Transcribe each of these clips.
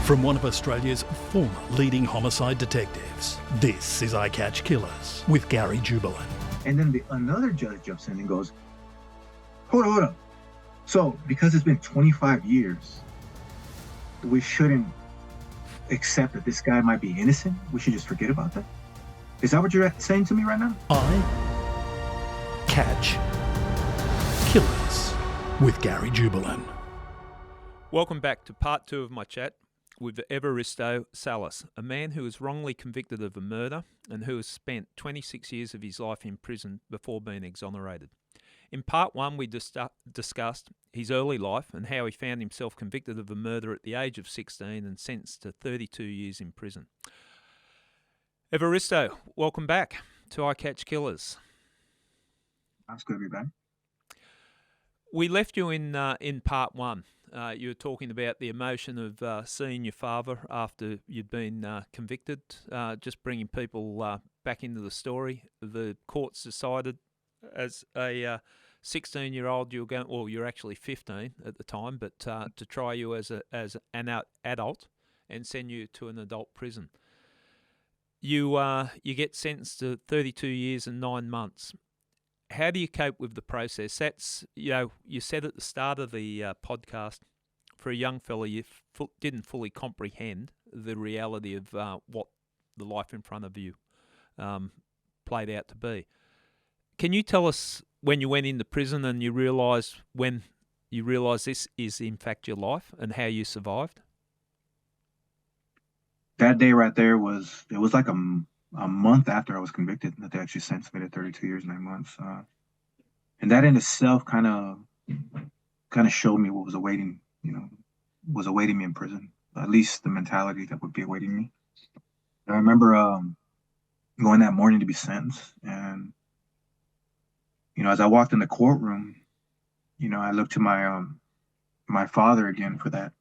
From one of Australia's former leading homicide detectives, this is I Catch Killers with Gary Jubelin. And then another judge jumps in and goes, hold on. So because it's been 25 years, we shouldn't accept that this guy might be innocent? We should just forget about that? Is that what you're saying to me right now? I Catch Killers with Gary Jubelin. Welcome back to part 2 of my chat with Evaristo Salas, a man who was wrongly convicted of a murder and who has spent 26 years of his life in prison before being exonerated. In part 1, we discussed his early life and how he found himself convicted of a murder at the age of 16 and sentenced to 32 years in prison. Evaristo, welcome back to I Catch Killers. That's good to be back. We left you in part 1. You were talking about the emotion of seeing your father after you'd been convicted, just bringing people back into the story. The courts decided as a 16-year-old you were going, well, you're actually 15 at the time, but to try you as an adult and send you to an adult prison. You get sentenced to 32 years and 9 months. How do you cope with the process? That's, you said at the start of the podcast, for a young fella, you didn't fully comprehend the reality of what the life in front of you played out to be. Can you tell us when you went into prison and you realised this is in fact your life and how you survived? That day right there was like a month after I was convicted that they actually sentenced me to 32 years, 9 months. And that in itself kind of showed me what was awaiting me in prison, at least the mentality that would be awaiting me. I remember going that morning to be sentenced, and, as I walked in the courtroom, I looked to my father again for that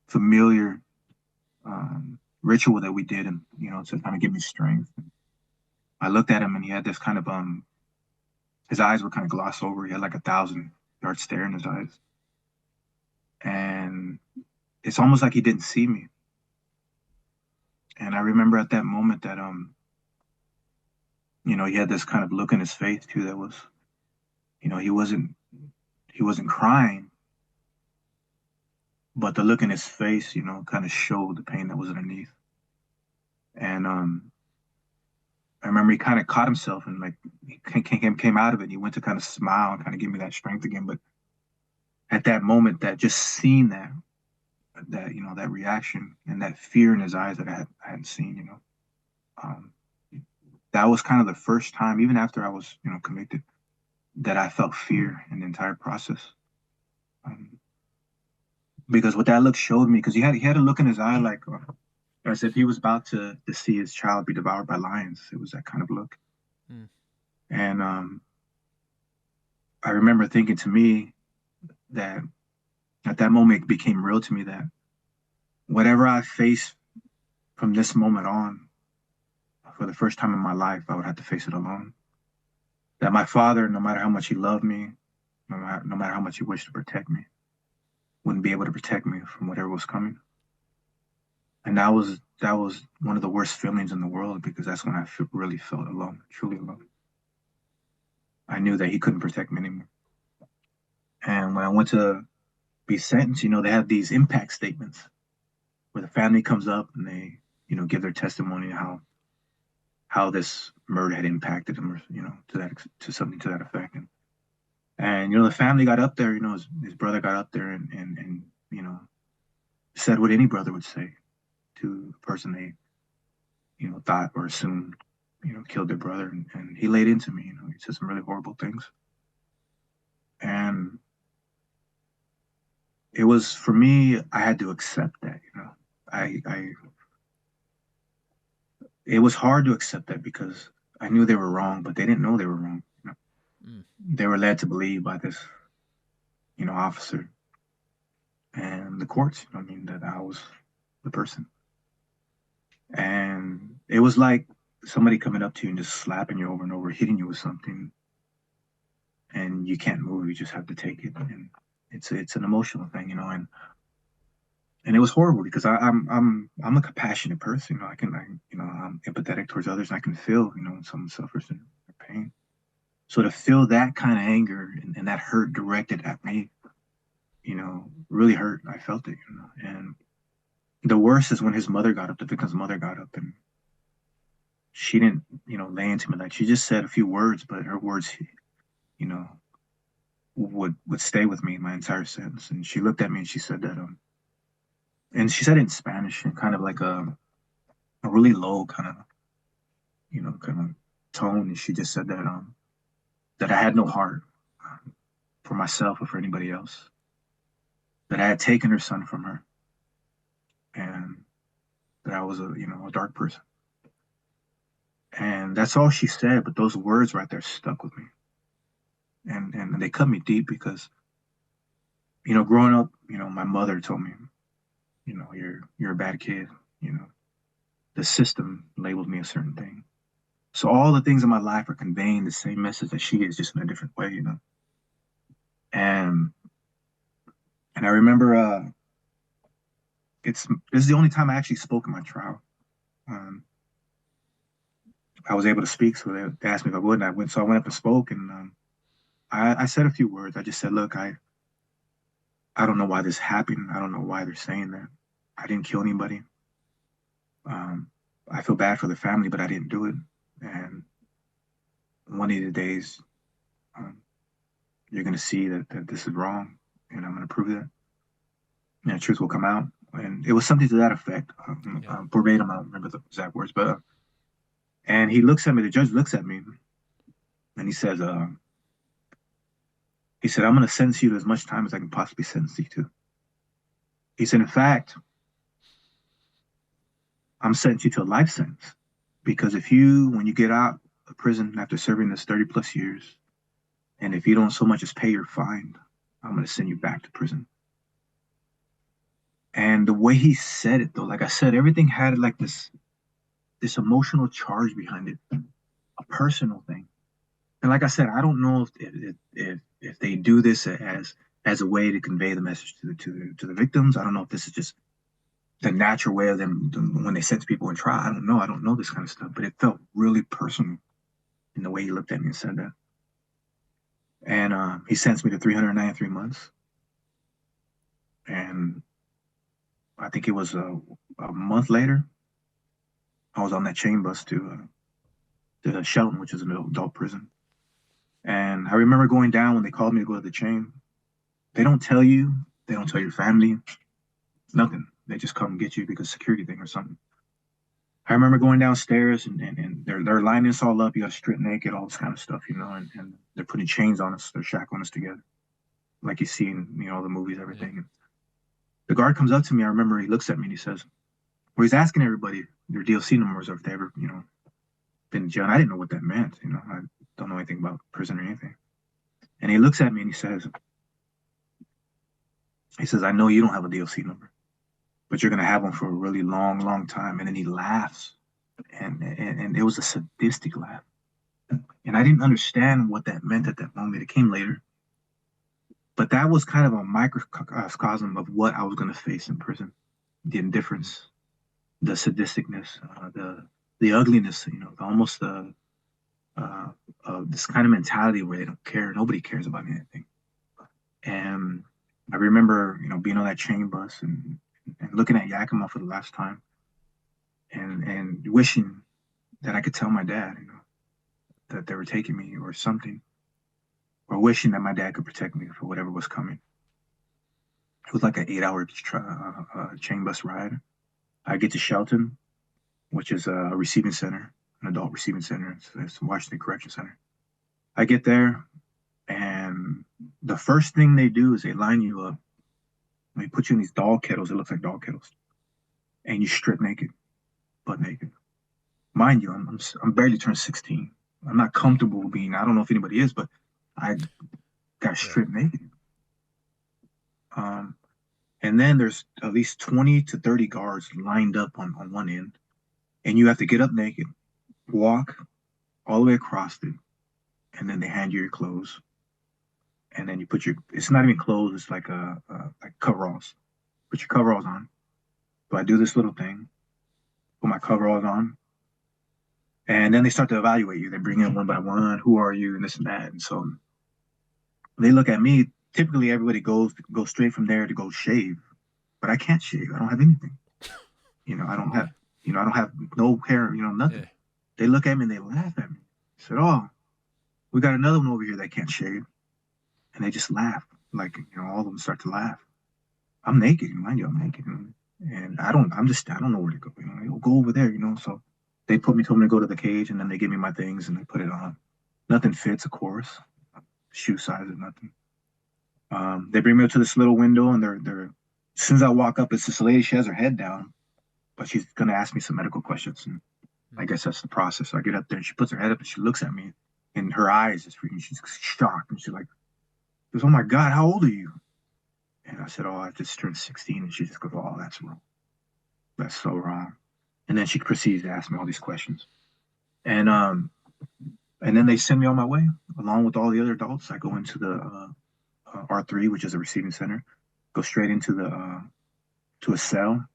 familiar ritual that we did, and, to kind of give me strength. I looked at him and he had this kind of, his eyes were kind of glossed over. He had like 1,000-yard stare in his eyes. And it's almost like he didn't see me. And I remember at that moment that, he had this kind of look in his face too that was, he wasn't crying, but the look in his face, kind of showed the pain that was underneath. And I remember he kind of caught himself and like he came out of it. And he went to kind of smile and kind of give me that strength again. But at that moment, that just seeing that reaction and that fear in his eyes that I hadn't seen, that was kind of the first time, even after I was, convicted, that I felt fear in the entire process. Because what that look showed me, because he had a look in his eye like as if he was about to see his child be devoured by lions. It was that kind of look. Mm. And I remember thinking to me that at that moment it became real to me that whatever I face from this moment on, for the first time in my life, I would have to face it alone. That my father, no matter how much he loved me, no matter how much he wished to protect me, wouldn't be able to protect me from whatever was coming. And that was one of the worst feelings in the world, because that's when I really felt alone, truly alone. I knew that he couldn't protect me anymore. And when I went to be sentenced, they have these impact statements where the family comes up and they, give their testimony how this murder had impacted them, or, to something to that effect. And the family got up there, his brother got up there and said what any brother would say to the person they, thought or assumed, killed their brother. And he laid into me, he said some really horrible things. And it was, for me, I had to accept that, it was hard to accept that because I knew they were wrong, but they didn't know they were wrong. They were led to believe by this, officer and the courts, that I was the person. And it was like somebody coming up to you and just slapping you over and over, hitting you with something, and you can't move. You just have to take it. And it's an emotional thing, and And it was horrible because I'm a compassionate person. I'm empathetic towards others. And I can feel, when someone suffers in pain. So to feel that kind of anger and that hurt directed at me, really hurt. I felt it, And the worst is when his mother got up, the victim's mother got up, and she didn't, lay into me. Like, she just said a few words, but her words, you know, would stay with me my entire sentence. And she looked at me and she said that, and she said it in Spanish and kind of like a really low kind of, kind of tone. And she just said that I had no heart for myself or for anybody else, that I had taken her son from her, and that I was a dark person. And that's all she said, but those words right there stuck with me. And they cut me deep because, growing up, my mother told me, you're a bad kid, the system labeled me a certain thing. So all the things in my life are conveying the same message that she is, just in a different way, And I remember this is the only time I actually spoke in my trial. I was able to speak, so they asked me if I would, and I went. So I went up and spoke, and I said a few words. I just said, "Look, I don't know why this happened. I don't know why they're saying that. I didn't kill anybody. I feel bad for the family, but I didn't do it. And one of the days, you're going to see that this is wrong, and I'm going to prove that. And the truth will come out." And it was something to that effect. Verbatim, I don't remember the exact words, but and he looks at me. The judge looks at me, and he says, "I'm going to sentence you to as much time as I can possibly sentence you to." He said, "In fact, I'm sentencing you to a life sentence, because when you get out of prison after serving this 30 plus years, and if you don't so much as pay your fine, I'm going to send you back to prison." And the way he said it, though, like I said, everything had like this emotional charge behind it, a personal thing. And like I said, I don't know if they do this as a way to convey the message to the victims. I don't know if this is just the natural way of them when they sentence people in trial. I don't know. I don't know this kind of stuff, but it felt really personal in the way he looked at me and said that. And he sentenced me to 393 months. And I think it was a month later, I was on that chain bus to Shelton, which is an adult prison. And I remember going down when they called me to go to the chain. They don't tell you, they don't tell your family, nothing. They just come get you because security thing or something. I remember going downstairs and they're lining us all up. You got to strip naked, all this kind of stuff, and they're putting chains on us. They're shackling us together, like you see in the movies, everything. And the guard comes up to me. I remember he looks at me and he says, well, he's asking everybody their DLC numbers or if they ever, been in jail. And I didn't know what that meant. I don't know anything about prison or anything. And he looks at me and he says, I know you don't have a DLC number, but you're going to have one for a really long, long time. And then he laughs. And it was a sadistic laugh. And I didn't understand what that meant at that moment. It came later. But that was kind of a microcosm of what I was going to face in prison. The indifference, the sadisticness, the ugliness, almost this kind of mentality where they don't care. Nobody cares about anything. And I remember, being on that chain bus and looking at Yakima for the last time and wishing that I could tell my dad, that they were taking me or something, or wishing that my dad could protect me for whatever was coming. It was like an 8-hour chain bus ride. I get to Shelton, which is a receiving center, an adult receiving center. It's Washington Correction Center. I get there, and the first thing they do is they line you up. They put you in these dog kettles. It looks like dog kettles, and you strip naked, butt naked. Mind you, I'm barely turned 16. I'm not comfortable being. I don't know if anybody is, but I got stripped naked. And then there's at least 20 to 30 guards lined up on one end, and you have to get up naked, walk all the way across it, and then they hand you your clothes, and then you put it's not even clothes, it's like like coveralls. Put your coveralls on, So I do this little thing, put my coveralls on, and then they start to evaluate you. They bring in one by one, who are you, and this and that. And so they look at me. Typically, everybody goes straight from there to go shave, but I can't shave. I don't have anything. I don't have, I don't have no hair. Nothing. Yeah. They look at me and they laugh at me. I said, "Oh, we got another one over here that can't shave," and they just laugh. Like, all of them start to laugh. I'm naked, mind you, I'm naked, and I don't know where to go. Go over there, So they told me to go to the cage, and then they give me my things and they put it on. Nothing fits, of course. Shoe size or nothing. They bring me up to this little window, and they're as soon as I walk up, it's this lady. She has her head down, but she's gonna ask me some medical questions, and I guess that's the process. So I get up there, and she puts her head up, and she looks at me, and her eyes is freaking. She's shocked, and she's like, "Oh my God, how old are you?" And I said, "Oh, I just turned 16." And she just goes, "Oh, that's wrong. That's so wrong." And then she proceeds to ask me all these questions, and then they send me on my way along with all the other adults. I go into the R3, which is a receiving center. Go straight into the to a cell.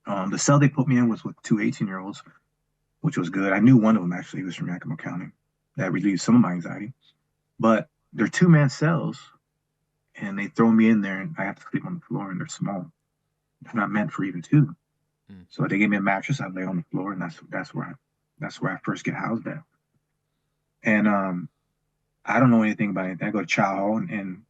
The cell they put me in was with two 18-year-olds, which was good. I knew one of them actually. He was from Yakima County. That relieved some of my anxiety. But they're two-man cells, and they throw me in there, and I have to sleep on the floor, and they're small. They're not meant for even two. So they gave me a mattress. I lay on the floor, and that's where I first get housed at. And I don't know anything about anything. I go to chow hall, and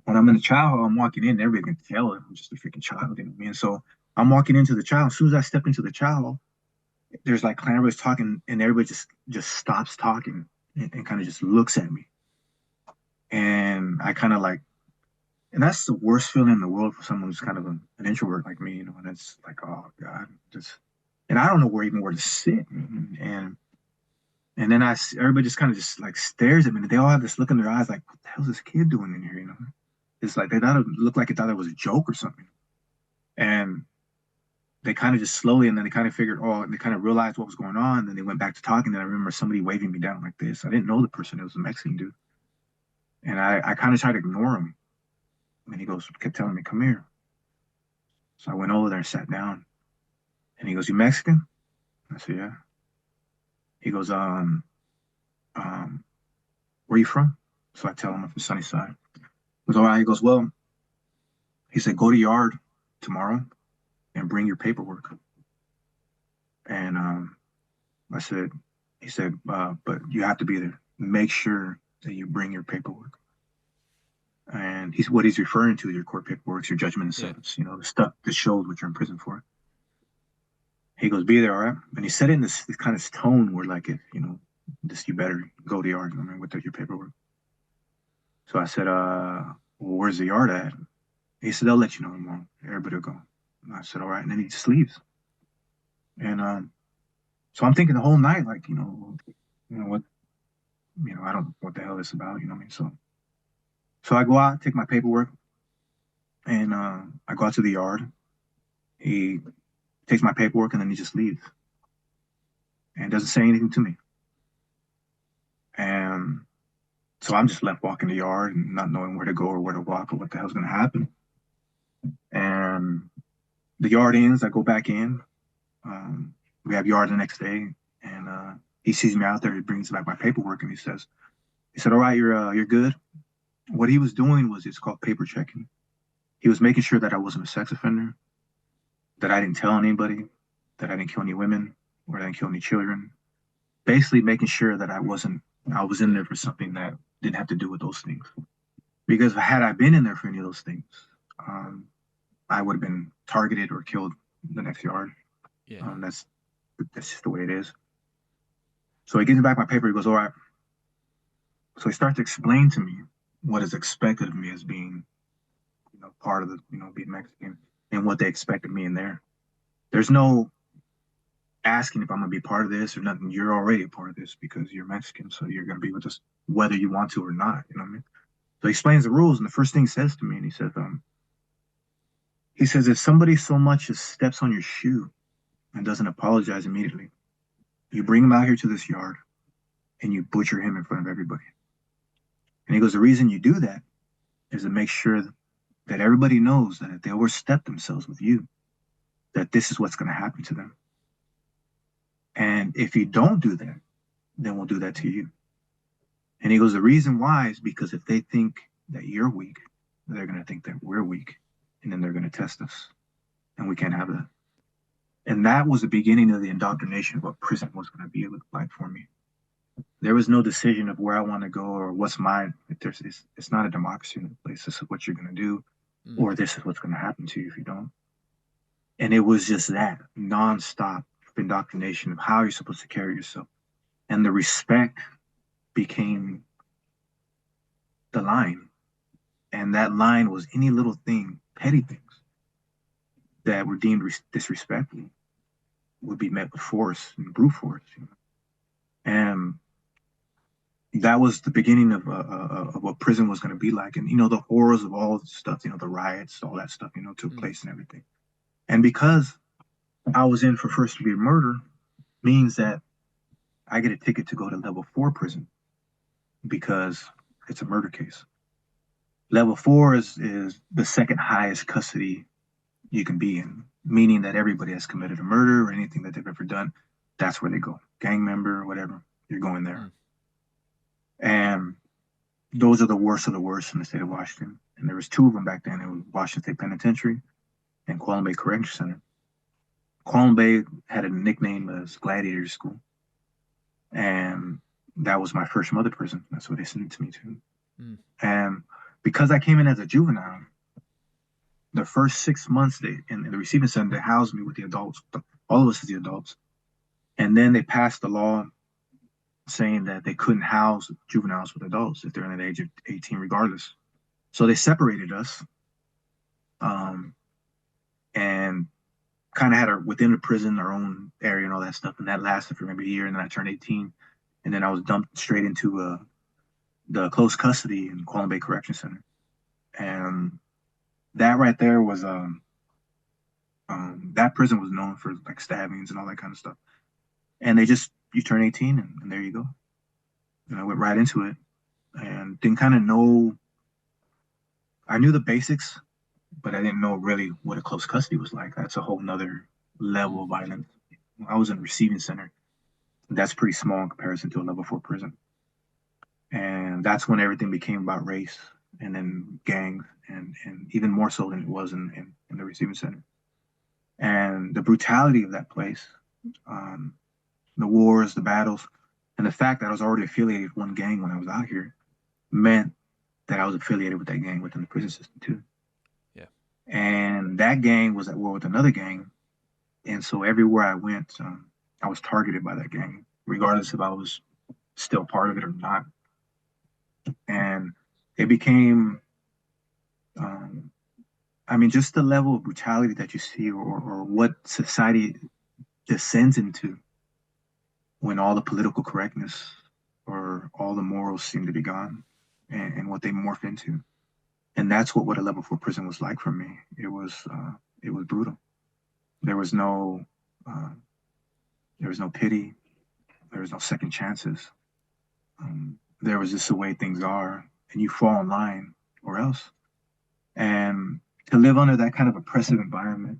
when I'm in the chow hall, I'm walking in, and everybody can tell I'm just a freaking child, And so I'm walking into the chow. As soon as I step into the chow hall, there's like everybody's talking, and everybody just stops talking and kind of just looks at me. And I kind of like, and that's the worst feeling in the world for someone who's kind of an introvert like me, And it's like, oh God, and I don't know where to sit, and then everybody just kind of just like stares at me. And they all have this look in their eyes, like, what the hell's this kid doing in here? It's like they looked like they thought it was a joke or something, and they kind of just slowly, and then they kind of figured, oh, and they kind of realized what was going on. And then they went back to talking. And I remember somebody waving me down like this. I didn't know the person; it was a Mexican dude, and I kind of tried to ignore him. And he kept telling me, "Come here." So I went over there and sat down. And he goes, "You Mexican?" I said, "Yeah." He goes, where you from? So I tell him I'm from Sunnyside. He goes, all right. He goes, well, he said, go to yard tomorrow and bring your paperwork. And he said, but you have to be there. Make sure that you bring your paperwork. And what he's referring to is your court paperwork, your judgment and sentence, the stuff that shows what you're in prison for. He goes, be there, all right? And he said it in this kind of tone where like, you better go to yard, with your paperwork. So I said, well, where's the yard at? He said, they'll let you know tomorrow. Everybody will go. And I said, all right. And then he just leaves. And so I'm thinking the whole night, like, what, I don't know what the hell this is about, So I go out, take my paperwork, and I go out to the yard. He takes my paperwork, and then he just leaves. And doesn't say anything to me. And so I'm just left walking the yard and not knowing where to go or where to walk or what the hell's going to happen. And the yard ends, I go back in. We have yard the next day, and he sees me out there. He brings back my paperwork, and he said, all right, you're good. What he was doing it's called paper checking. He was making sure that I wasn't a sex offender, that I didn't tell anybody, that I didn't kill any women, or I didn't kill any children. Basically making sure that I was in there for something that didn't have to do with those things. Because had I been in there for any of those things, I would have been targeted or killed in the next yard. Yeah. That's just the way it is. So he gives me back my paper. He goes, all right. So he starts to explain to me what is expected of me as being, part of the, being Mexican, and what they expect of me in there. There's no asking if I'm going to be part of this or nothing. You're already a part of this because you're Mexican. So you're going to be with us whether you want to or not. You know what I mean? So he explains the rules. And the first thing he says to me, and he says, if somebody so much as steps on your shoe and doesn't apologize immediately, you bring him out here to this yard and you butcher him in front of everybody. And he goes, the reason you do that is to make sure that everybody knows that if they overstep themselves with you, that this is what's going to happen to them. And if you don't do that, then we'll do that to you. And he goes, the reason why is because if they think that you're weak, they're going to think that we're weak. And then they're going to test us. And we can't have that. And that was the beginning of the indoctrination of what prison was going to be like for me. There was no decision of where I want to go or what's mine. It's not a democracy in the place. This is what you're going to do, or this is what's going to happen to you if you don't. And it was just that nonstop indoctrination of how you're supposed to carry yourself. And the respect became the line. And that line was any little thing, petty things that were deemed disrespectful would be met with force and brute force. And that was the beginning of what prison was going to be like. And, the horrors of all the stuff, the riots, all that stuff, took place and everything. And because I was in for first-degree murder means that I get a ticket to go to level 4 prison because it's a murder case. Level 4 is the second highest custody you can be in, meaning that everybody has committed a murder or anything that they've ever done, that's where they go. Gang member, whatever, you're going there. And those are the worst of the worst in the state of Washington. And there was 2 of them back then. It was Washington State Penitentiary and Qualm Bay Correctional Center. Qualm Bay had a nickname as Gladiator School. And that was my first mother prison. That's what they sent it to me to. And because I came in as a juvenile, the first 6 months in the receiving center, they housed me with the adults, all of us as the adults. And then they passed the law saying that they couldn't house juveniles with adults if they're under the age of 18 regardless. So they separated us and kind of had within the prison our own area and all that stuff. And that lasted for maybe a year. And then I turned 18. And then I was dumped straight into the close custody in Qualm Bay Correction Center. And that right there was that prison was known for like stabbings and all that kind of stuff. And you turn 18 and there you go. And I went right into it and didn't kind of know. I knew the basics, but I didn't know really what a close custody was like. That's a whole nother level of violence. I was in a receiving center. That's pretty small in comparison to a level 4 prison. And that's when everything became about race and then gangs and even more so than it was in the receiving center. And the brutality of that place, the wars, the battles, and the fact that I was already affiliated with one gang when I was out here meant that I was affiliated with that gang within the prison system too. Yeah. And that gang was at war with another gang. And so everywhere I went, I was targeted by that gang, regardless if I was still part of it or not. And it became, just the level of brutality that you see or what society descends into when all the political correctness or all the morals seem to be gone and what they morph into. And that's what a level 4 prison was like for me. It was brutal. There was no pity. There was no second chances. There was just the way things are, and you fall in line or else. And to live under that kind of oppressive environment,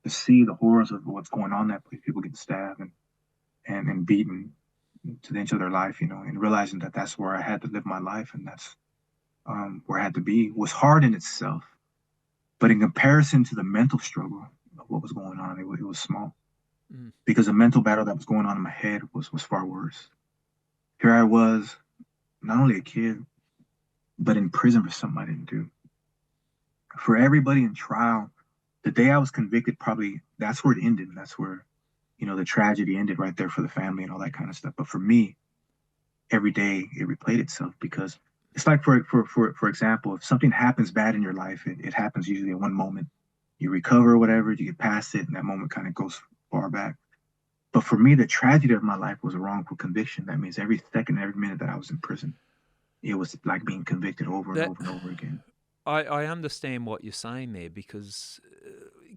to see the horrors of what's going on in that place, people getting stabbed and beaten to the end of their life, and realizing that that's where I had to live my life and that's where I had to be, was hard in itself. But in comparison to the mental struggle of what was going on, it was small. Because the mental battle that was going on in my head was far worse. Here I was, not only a kid, but in prison for something I didn't do. For everybody in trial, the day I was convicted, probably that's where it ended. That's where, the tragedy ended right there for the family and all that kind of stuff. But for me, every day it replayed itself because it's like, for example, if something happens bad in your life, it happens usually in one moment. You recover or whatever, you get past it, and that moment kind of goes far back. But for me, the tragedy of my life was a wrongful conviction. That means every second, every minute that I was in prison, it was like being convicted over and over and over again. I understand what you're saying there because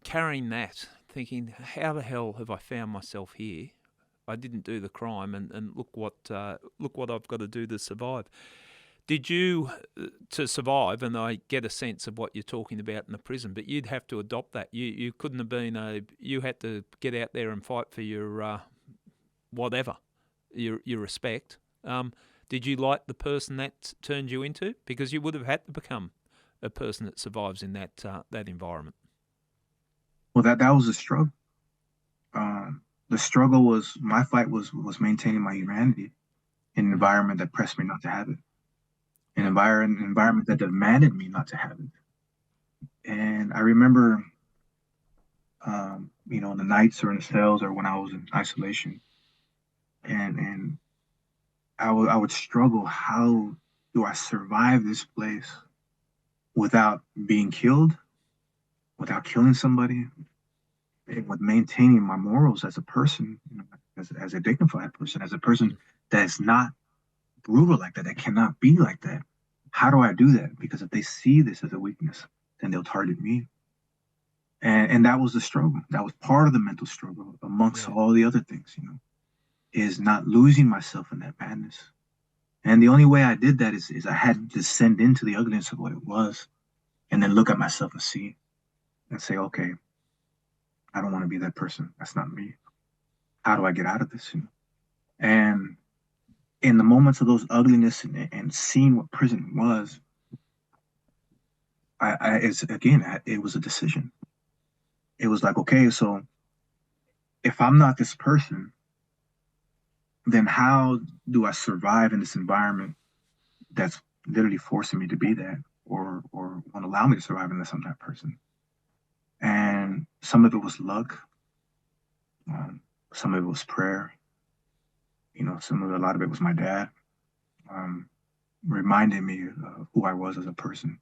carrying that, thinking, how the hell have I found myself here? I didn't do the crime, and look what I've got to do to survive. Did you, to survive, and I get a sense of what you're talking about in the prison, but you'd have to adopt that. You couldn't have been you had to get out there and fight for your whatever, your respect. Did you like the person that turned you into? Because you would have had to become a person that survives in that environment. Well, that was a struggle. The struggle was, my fight was maintaining my humanity in an environment that pressed me not to have it, an environment that demanded me not to have it. And I remember, in the nights or in the cells or when I was in isolation, and I would struggle. How do I survive this place without being killed, without killing somebody, and with maintaining my morals as a person, as a dignified person, as a person that's not brutal like that, that cannot be like that? How do I do that? Because if they see this as a weakness, then they'll target me. And that was the struggle. That was part of the mental struggle amongst all the other things, is not losing myself in that madness. And the only way I did that is I had to descend into the ugliness of what it was, and then look at myself and see and say, okay, I don't want to be that person. That's not me. How do I get out of this? And in the moments of those ugliness and seeing what prison was, it was a decision. It was like, okay, so if I'm not this person, then how do I survive in this environment that's literally forcing me to be that, or won't allow me to survive unless I'm that person? And some of it was luck. Some of it was prayer. A lot of it was my dad, reminding me of who I was as a person,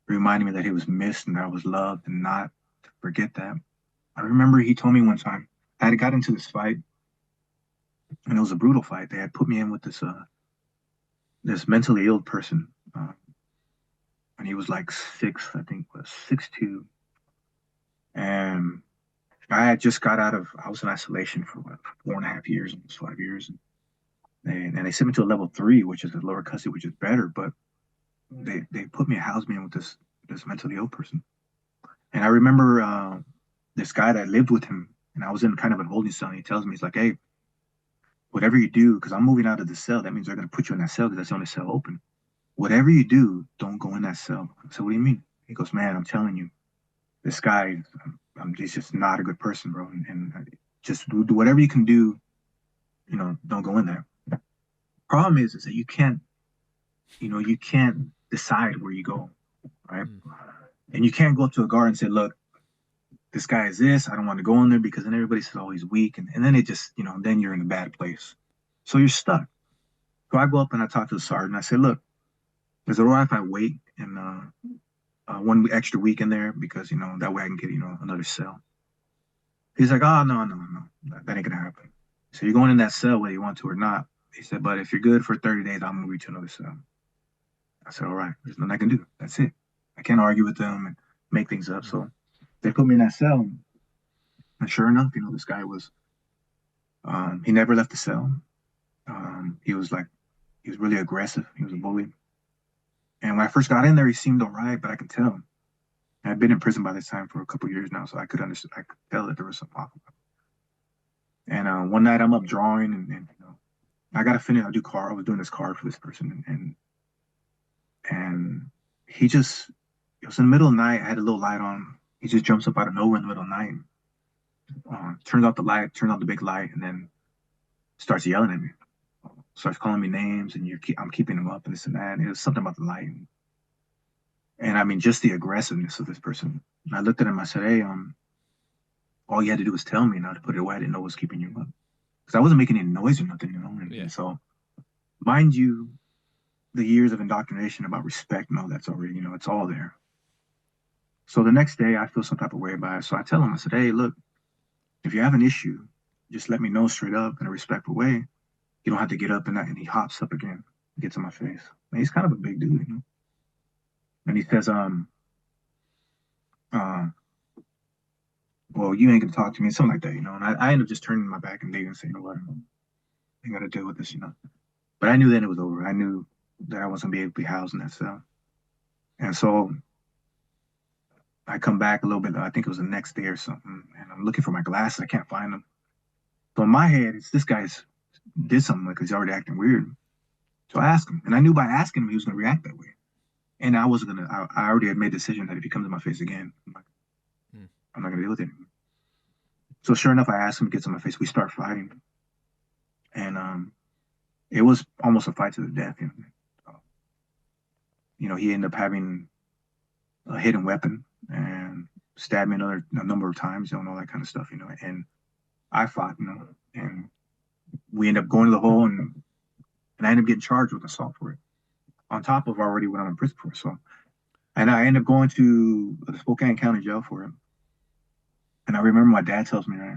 reminding me that he was missed and that I was loved, and not to forget that. I remember he told me one time, I had got into this fight, and it was a brutal fight. They had put me in with this mentally ill person, and he was like 6'2", and I had just I was in isolation for 4.5 years, almost 5 years, and they sent me to a level 3, which is a lower custody, which is better, but they housed me in with this mentally ill person. And I remember this guy that lived with him, and I was in kind of a holding cell, and he tells me, he's like, hey, whatever you do, because I'm moving out of the cell, that means they're going to put you in that cell because that's the only cell open. Whatever you do, don't go in that cell. I said, what do you mean? He goes, man, I'm telling you, this guy, he's just not a good person, bro. And just do whatever you can do, don't go in there. Problem is that you can't decide where you go, right? And you can't go to a guard and say, look, this guy is this, I don't want to go in there, because then everybody says, oh, he's weak. And then it just, then you're in a bad place. So you're stuck. So I go up and I talk to the sergeant. I say, look, is it all right if I wait and 1 extra week in there, because, that way I can get, another cell? He's like, oh, no, that ain't gonna happen. So you're going in that cell whether you want to or not. He said, but if you're good for 30 days, I'll move you to another cell. I said, all right, there's nothing I can do. That's it. I can't argue with them and make things up. So they put me in that cell. And sure enough, this guy was, he never left the cell. He was really aggressive. He was a bully. And when I first got in there, he seemed all right, but I could tell. I'd been in prison by this time for a couple of years now, so I could tell that there was something off about it. And one night I'm up drawing, and I got to finish. I was doing this card for this person, and he just, it was in the middle of the night. I had a little light on. He just jumps up out of nowhere in the middle of the night, turns out the big light, and then starts yelling at me. Starts calling me names, and I'm keeping him up and this and that. And it was something about the light. And I mean, just the aggressiveness of this person. And I looked at him, I said, hey, all you had to do was tell me not to put it away. I didn't know what was keeping you up. Because I wasn't making any noise or nothing, And so, mind you, the years of indoctrination about respect and all that's already, it's all there. So the next day I feel some type of way about it. So I tell him, I said, hey, look, if you have an issue, just let me know straight up in a respectful way. You don't have to get up and he hops up again, gets in my face. And he's kind of a big dude, And he says, well, you ain't gonna talk to me, something like that, And I end up just turning my back and leaving and saying, what? I ain't gotta deal with this, But I knew then it was over. I knew that I wasn't gonna be able to be housed in that cell. And so I come back a little bit. I think it was the next day or something, and I'm looking for my glasses. I can't find them. So in my head, it's this guy's did something because he's already acting weird. So I asked him, and I knew by asking him he was gonna react that way. And I wasn't gonna. I already had made the decision that if he comes in my face again, I'm not gonna deal with it anymore. So sure enough, I asked him, gets in my face. We start fighting, and it was almost a fight to the death. He ended up having a hidden weapon and stabbed me a number of times, and all that kind of stuff. And I fought, and we ended up going to the hole, and I ended up getting charged with assault for it, on top of already what I'm in prison for. So, and I ended up going to the Spokane County Jail for it. And I remember my dad tells me, right,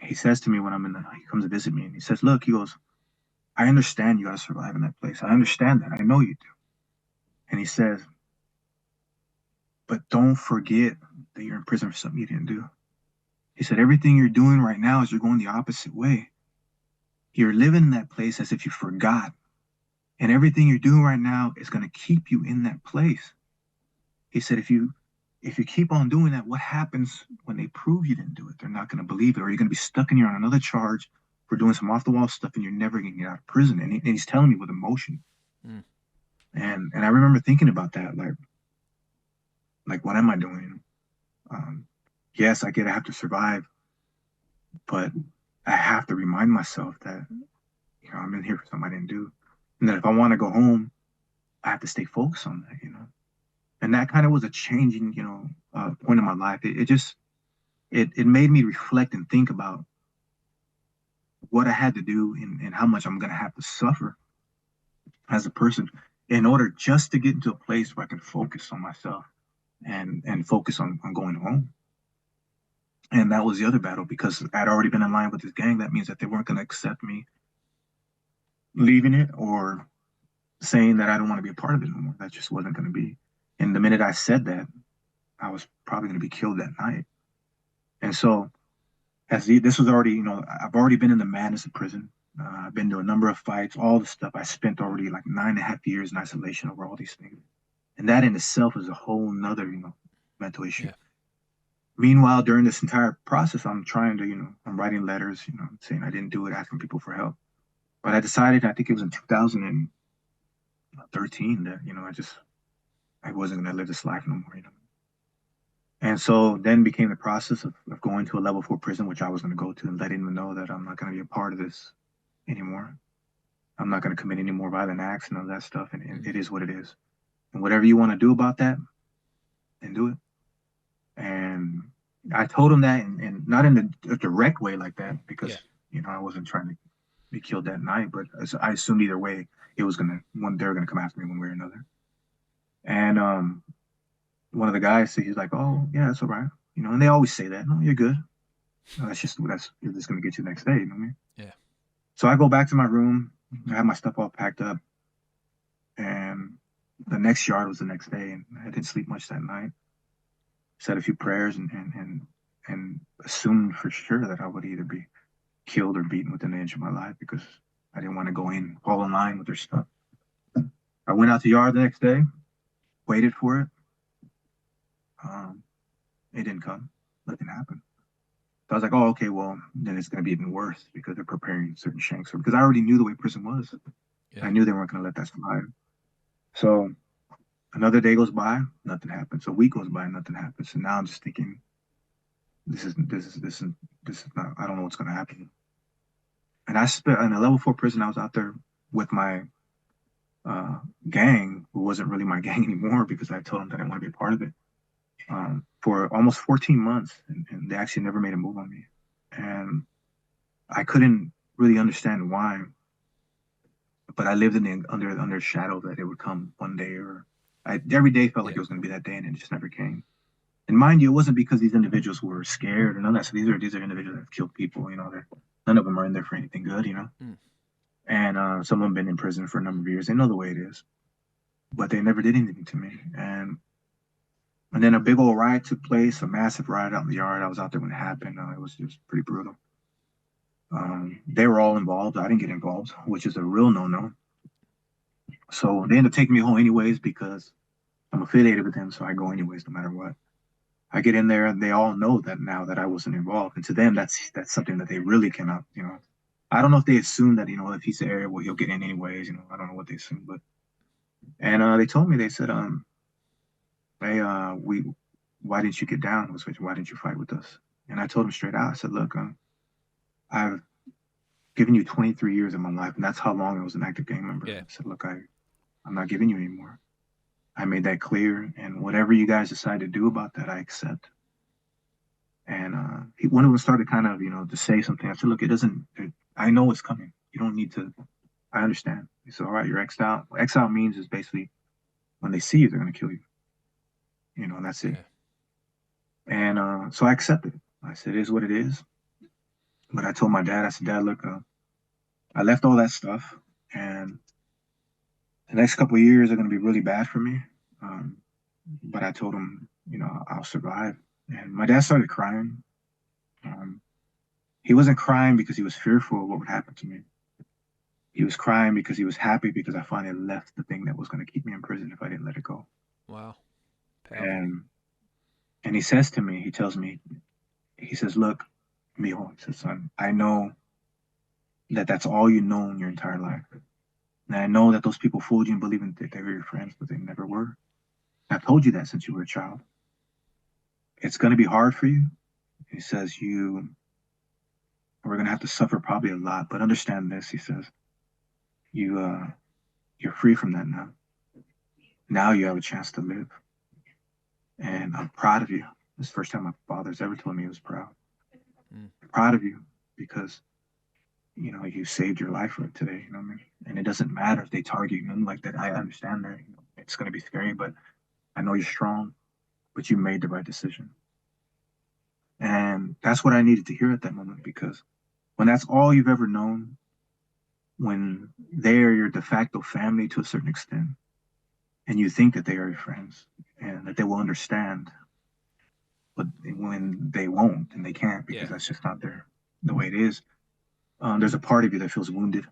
he says to me when he comes to visit me, and he says, look, he goes, I understand you got to survive in that place. I understand that. I know you do. And he says, but don't forget that you're in prison for something you didn't do. He said, everything you're doing right now is you're going the opposite way. You're living in that place as if you forgot. And everything you're doing right now is going to keep you in that place. He said, if you keep on doing that, what happens when they prove you didn't do it? They're not going to believe it, or you're going to be stuck in here on another charge for doing some off-the-wall stuff, and you're never going to get out of prison. And he's telling me with emotion. Mm. And I remember thinking about that, like what am I doing? Yes, I have to survive, but I have to remind myself that, I'm in here for something I didn't do. And that if I want to go home, I have to stay focused on that, And that kind of was a changing, point in my life. It made me reflect and think about what I had to do and how much I'm going to have to suffer as a person in order just to get into a place where I can focus on myself and focus on going home. And that was the other battle, because I'd already been in line with this gang. That means that they weren't going to accept me leaving it or saying that I don't want to be a part of it anymore. That just wasn't going to be. And the minute I said that, I was probably going to be killed that night. And so this was already, I've already been in the madness of prison. I've been to a number of fights, all the stuff. I spent already like 9.5 years in isolation over all these things. And that in itself is a whole nother, mental issue. Yeah. Meanwhile, during this entire process, I'm trying to, I'm writing letters, saying I didn't do it, asking people for help. But I decided, I think it was in 2013, that, I wasn't going to live this life no more, And so then became the process of going to a level 4 prison, which I was going to go to, and letting them know that I'm not going to be a part of this anymore. I'm not going to commit any more violent acts and all that stuff. And it is what it is. And whatever you want to do about that, then do it. And I told him that, and not in a direct way like that, because, I wasn't trying to be killed that night, but I assumed either way, they were going to come after me one way or another. And one of the guys said, he's like, oh, yeah, that's all right. And they always say that. No, you're good. No, you're just going to get you the next day. You know what I mean? Yeah. So I go back to my room. I have my stuff all packed up. And the next yard was the next day. And I didn't sleep much that night. Said a few prayers and assumed for sure that I would either be killed or beaten within an inch of my life, because I didn't want to go in, fall in line with their stuff. I went out to the yard the next day, waited for it. It didn't come. Nothing happened. So I was like, oh, okay, well, then it's going to be even worse, because they're preparing certain shanks. Because I already knew the way prison was. Yeah. I knew they weren't going to let that slide. So another day goes by, nothing happens. A week goes by, nothing happens. And now I'm just thinking, this is not, I don't know what's going to happen. And I spent in a level 4 prison. I was out there with my gang, who wasn't really my gang anymore, because I told them that I didn't want to be a part of it, for almost 14 months. And they actually never made a move on me. And I couldn't really understand why, but I lived under a shadow that it would come one day, or every day felt like it was going to be that day, and it just never came. And mind you, it wasn't because these individuals were scared or none of that. So these are individuals that have killed people. None of them are in there for anything good. And some of them been in prison for a number of years. They know the way it is, but they never did anything to me. And then a big old riot took place, a massive riot out in the yard. I was out there when it happened. It was just pretty brutal. They were all involved. I didn't get involved, which is a real no-no. So they end up taking me home anyways because I'm affiliated with them. So I go anyways, no matter what. I get in there and they all know that now that I wasn't involved. And to them, that's something that they really cannot, I don't know if they assume that, if he's there, well, he'll get in anyways, I don't know what they assume, but, and they told me, they said, hey, why didn't you get down? Why didn't you fight with us? And I told him straight out, I said, look, I've given you 23 years of my life, and that's how long I was an active gang member. Yeah. I said, look, I'm not giving you anymore. I made that clear, and whatever you guys decide to do about that, I accept. And one of them started kind of, to say something. I said, look, I know it's coming. You don't need to, I understand. He said, all right, you're X'd out. What X'd out means is basically when they see you, they're going to kill you. And that's it. Yeah. And so I accepted it. I said, it is what it is. But I told my dad, I said, Dad, look, I left all that stuff, and the next couple of years are going to be really bad for me. But I told him, I'll survive. And my dad started crying. He wasn't crying because he was fearful of what would happen to me. He was crying because he was happy because I finally left the thing that was going to keep me in prison if I didn't let it go. Wow. Powerful. And he says to me, he says, look, mijo, he says, son, I know that that's all you know in your entire life. And I know that those people fooled you and believing that they were your friends, but they never were. I've told you that since you were a child. It's going to be hard for you. He says, we're going to have to suffer probably a lot, but understand this, he says, you're free from that now. Now you have a chance to live. And I'm proud of you. This is the first time my father's ever told me he was proud. I'm proud of you because, you saved your life for it today. You know what I mean? And it doesn't matter if they target you, nothing like that. I understand that. It's going to be scary, but I know you're strong, but you made the right decision. And that's what I needed to hear at that moment, because when that's all you've ever known, when they're your de facto family to a certain extent, and you think that they are your friends and that they will understand, but when they won't and they can't, because that's just not the way it is, there's a part of you that feels wounded.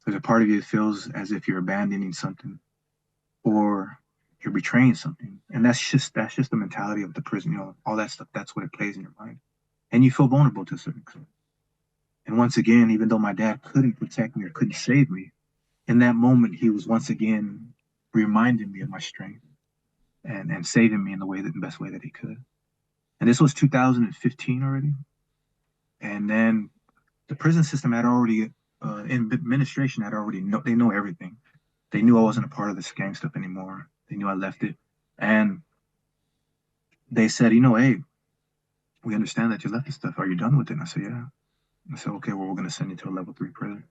There's a part of you that feels as if you're abandoning something or you're betraying something. And that's just the mentality of the prison, all that stuff. That's what it plays in your mind. And you feel vulnerable to a certain extent. And once again, even though my dad couldn't protect me or couldn't save me, in that moment, he was once again reminding me of my strength and saving me in the best way that he could. And this was 2015 already. And then the prison system had already, administration had already, they know everything. They knew I wasn't a part of this gang stuff anymore. They knew I left it. And they said, hey, we understand that you left this stuff. Are you done with it? And I said, yeah. I said, okay, well, we're going to send you to a level 3 prison,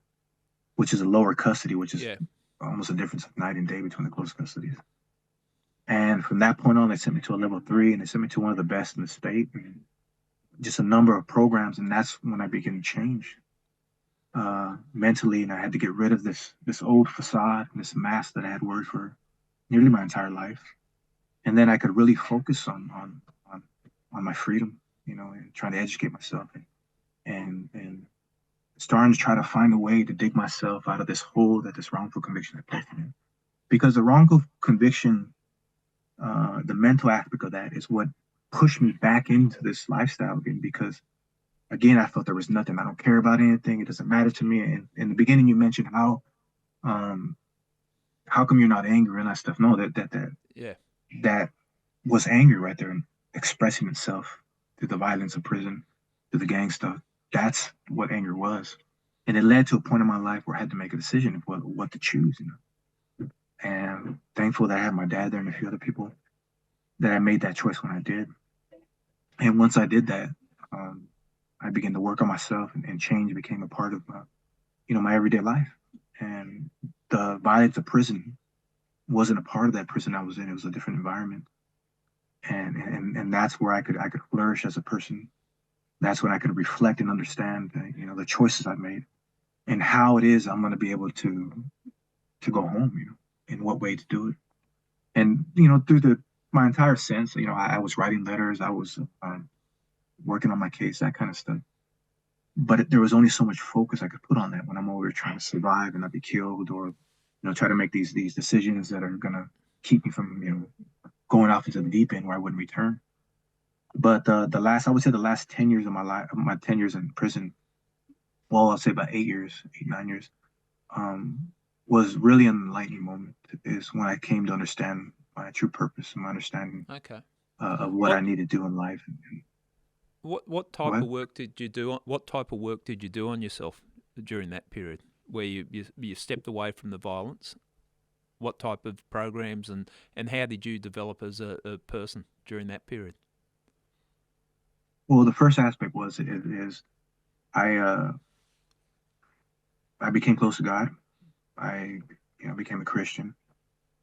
which is a lower custody, which is almost a difference of night and day between the close custodies. And from that point on, they sent me to a level 3, and they sent me to one of the best in the state, and just a number of programs. And that's when I began to change mentally. And I had to get rid of this old facade and this mask that I had worn for nearly my entire life. And then I could really focus on my freedom, and trying to educate myself and starting to try to find a way to dig myself out of this hole that this wrongful conviction had placed me in. Because the wrongful conviction, the mental aspect of that is what pushed me back into this lifestyle again, because again, I felt there was nothing. I don't care about anything. It doesn't matter to me. And in the beginning, you mentioned how come you're not angry and that stuff? No, that was anger right there, and expressing itself through the violence of prison, through the gang stuff. That's what anger was. And it led to a point in my life where I had to make a decision of what to choose, And thankful that I had my dad there and a few other people that I made that choice when I did. And once I did that, I began to work on myself, and change became a part of my everyday life. And the violence of prison wasn't a part of that prison I was in. It was a different environment. And that's where I could flourish as a person. That's when I could reflect and understand, the choices I've made and how it is I'm going to be able to go home, in what way to do it. And, through my entire sense, I was writing letters, I was working on my case, that kind of stuff. But there was only so much focus I could put on that when I'm over here trying to survive and not be killed or try to make these decisions that are gonna keep me from, going off into the deep end where I wouldn't return. But I would say the last 10 years of my life, my 10 years in prison, well, I'll say about 8 years, 8, 9 years, was really an enlightening moment. Is when I came to understand my true purpose and my understanding Okay. of what I What need to do in life. what type What? of work did you do? What type of work did you do on yourself during that period where you stepped away from the violence? What type of programs and how did you develop as a person during that period? Well, the first aspect is I uh, I became close to God. I became a Christian,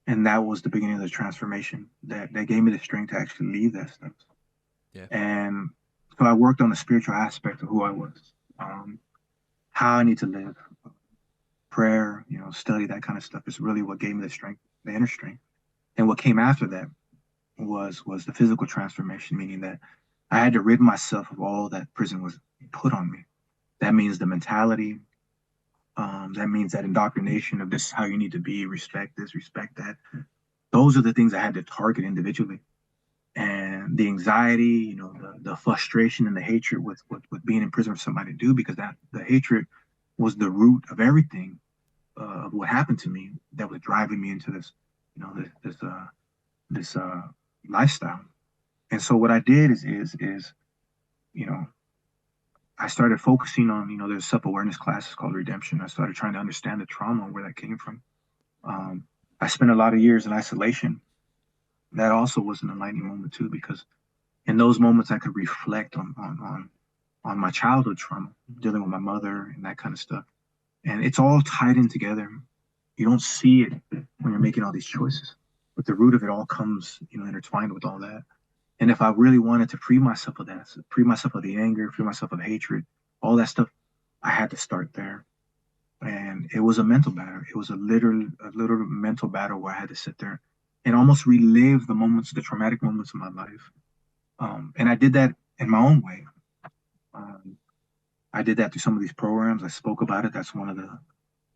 and that was the beginning of the transformation that gave me the strength to actually leave that stuff. Yeah. And so I worked on the spiritual aspect of who I was, how I need to live, prayer, study, that kind of stuff is really what gave me the strength, the inner strength. And what came after that was the physical transformation, meaning that I had to rid myself of all that prison was put on me. That means the mentality. That means that indoctrination of this is how you need to be, respect this, respect that. Those are the things I had to target individually. And the anxiety, the frustration and the hatred with being in prison for somebody to do, because that the hatred was the root of everything of what happened to me that was driving me into this, this lifestyle. And so what I did is you know I started focusing on, there's self-awareness classes called Redemption. I started trying to understand the trauma and where that came from. Um, I spent a lot of years in isolation. That also was an enlightening moment too, because in those moments I could reflect on my childhood trauma, dealing with my mother and that kind of stuff. And it's all tied in together. You don't see it when you're making all these choices, but the root of it all comes, intertwined with all that. And if I really wanted to free myself of that, free myself of the anger, free myself of the hatred, all that stuff, I had to start there. And it was a mental battle. It was a literal mental battle where I had to sit there and almost relive the moments, the traumatic moments of my life. And I did that in my own way. Um, I did that through some of these programs. I spoke about it. That's one of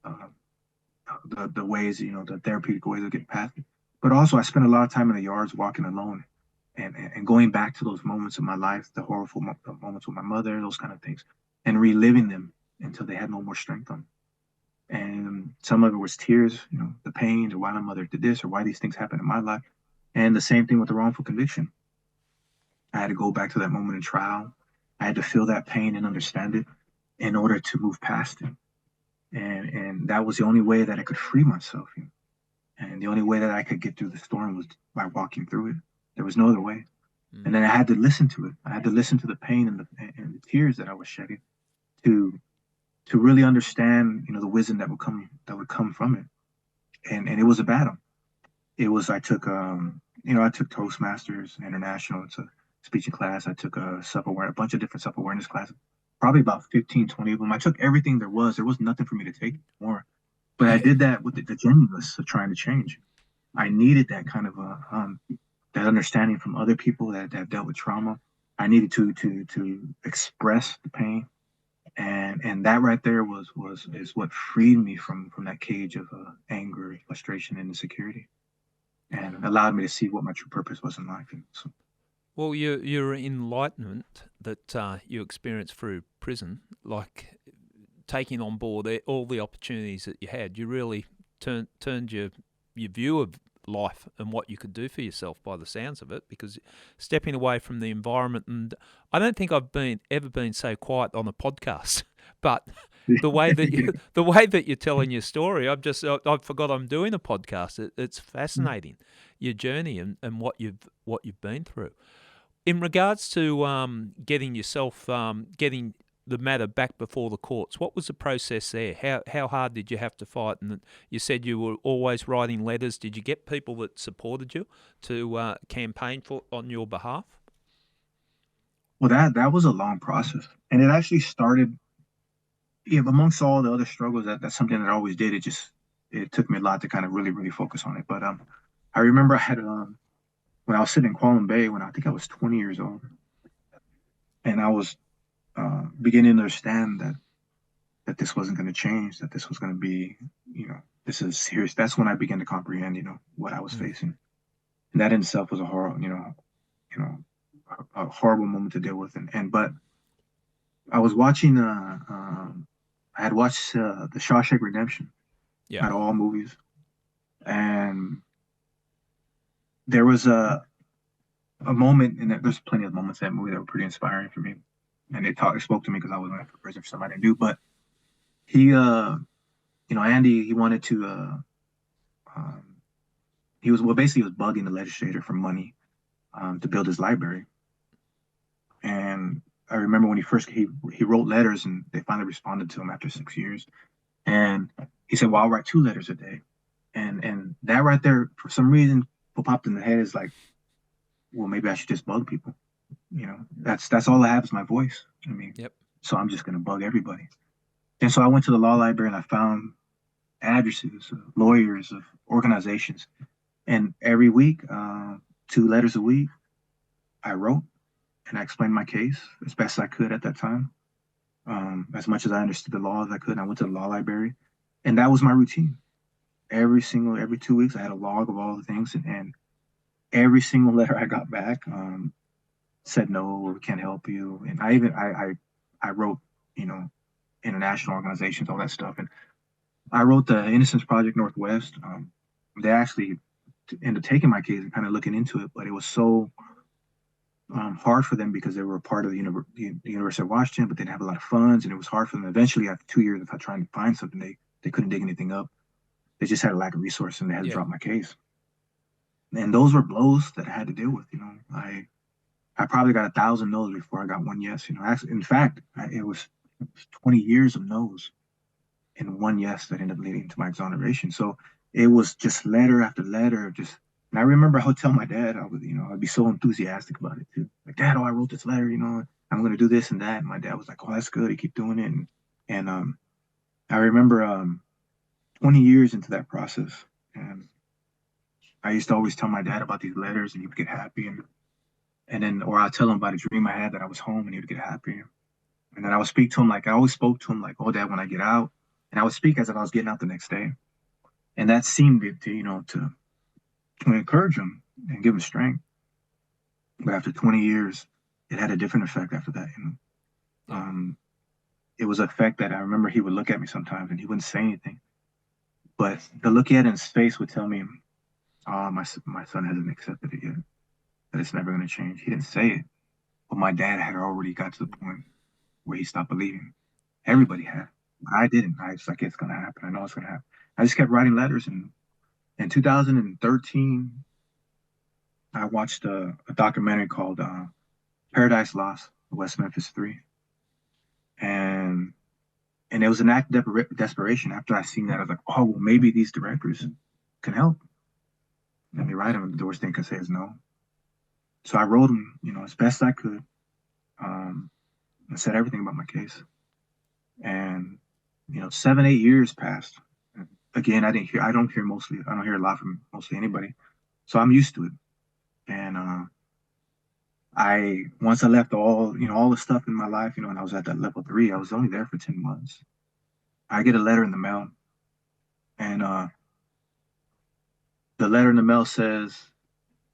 uh, the ways, the therapeutic ways of getting past it. But also, I spent a lot of time in the yards walking alone and going back to those moments of my life, the horrible moments with my mother, those kind of things, and reliving them until they had no more strength on. And some of it was tears, the pain, or why my mother did this, or why these things happened in my life. And the same thing with the wrongful conviction. I had to go back to that moment in trial. I had to feel that pain and understand it in order to move past it. And that was the only way that I could free myself. And the only way that I could get through the storm was by walking through it. There was no other way. And then I had to listen to it. I had to listen to the pain and the tears that I was shedding to really understand, the wisdom that would come from it. And it was a battle. It was I took Toastmasters International. It's a speaking class. I took a bunch of different self-awareness classes, probably about 15, 20 of them. I took everything there was. There was nothing for me to take more. But I did that with the genuineness of trying to change. I needed that kind of that understanding from other people that dealt with trauma. I needed to express the pain, and that right there is what freed me from that cage of anger, frustration, and insecurity, and allowed me to see what my true purpose was in life. And so, Well, your enlightenment that you experienced through prison, like taking on board all the opportunities that you had, you really turned your view of life and what you could do for yourself by the sounds of it, because stepping away from the environment, and I don't think I've ever been so quiet on a podcast, but the way that you're telling your story, I forgot I'm doing a podcast. It's fascinating, your journey and what you've been through. In regards to getting the matter back before the courts, what was the process there? How hard did you have to fight? And you said you were always writing letters. Did you get people that supported you to campaign on your behalf? well, that was a long process, and it actually started. Yeah, amongst all the other struggles, that's something that I always did. It took me a lot to kind of really really focus on it. But I remember I had when I was sitting in Qualm Bay when I think I was 20 years old, and I was beginning to understand that this wasn't going to change, that this was going to be, this is serious. That's when I began to comprehend, what I was facing. And that in itself was a a horrible moment to deal with. But I was watching, I had watched the Shawshank Redemption Yeah. out of all movies. And there was a moment, and there's plenty of moments in that movie that were pretty inspiring for me. And it spoke to me because I was going to prison for something I didn't do. But he, Andy, he wanted to, um, basically he was bugging the legislator for money to build his library. And I remember when he wrote letters, and they finally responded to him after 6 years. And he said, well, I'll write 2 letters a day. And that right there, for some reason, what popped in the head is like, well, maybe I should just bug people. That's all I have is my voice. I mean, Yep. So I'm just going to bug everybody. And so I went to the law library and I found addresses of lawyers, of organizations. And every week, 2 letters a week, I wrote and I explained my case as best as I could at that time. As much as I understood the law as I could. And I went to the law library, and that was my routine. Every 2 weeks, I had a log of all the things, and every single letter I got back said no, or we can't help you. And I wrote, international organizations, all that stuff, and I wrote the Innocence Project Northwest. They actually ended up taking my case and kind of looking into it, but it was so hard for them because they were a part of the University of Washington, but they didn't have a lot of funds, and it was hard for them. Eventually, after 2 years of trying to find something, they couldn't dig anything up. They just had a lack of resources, and they had to drop my case. And those were blows that I had to deal with. I probably got 1,000 no's before I got one yes. Actually, in fact, it was 20 years of no's and one yes that ended up leading to my exoneration. So it was just letter after letter. And I remember I would tell my dad, I'd be so enthusiastic about it too. Like, Dad, I wrote this letter, I'm going to do this and that. And my dad was like, oh, that's good. You keep doing it. And I remember 20 years into that process. And I used to always tell my dad about these letters, and he would get happy. Or I'd tell him about a dream I had that I was home, and he would get happy. And then I would speak to him like I always spoke to him, like, oh, Dad, when I get out. And I would speak as if I was getting out the next day. And that seemed to encourage him and give him strength. But after 20 years, it had a different effect after that. It was an effect that I remember he would look at me sometimes and he wouldn't say anything. But the look he had in his face would tell me, oh, my son hasn't accepted it yet, that it's never going to change. He didn't say it, but my dad had already got to the point where he stopped believing. Everybody had. I didn't. I was like, it's going to happen. I know it's going to happen. I just kept writing letters. And in 2013, I watched a documentary called Paradise Lost, West Memphis 3. And it was an act of desperation. After I seen that, I was like, oh, well, maybe these directors can help. Let me write them. The worst thing I could say is no. So I wrote them, as best I could, and said everything about my case. And 7, 8 years passed. Again, I don't hear a lot from mostly anybody. So I'm used to it. And once I left all the stuff in my life, and I was at that level 3, I was only there for 10 months. I get a letter in the mail, and the letter in the mail says,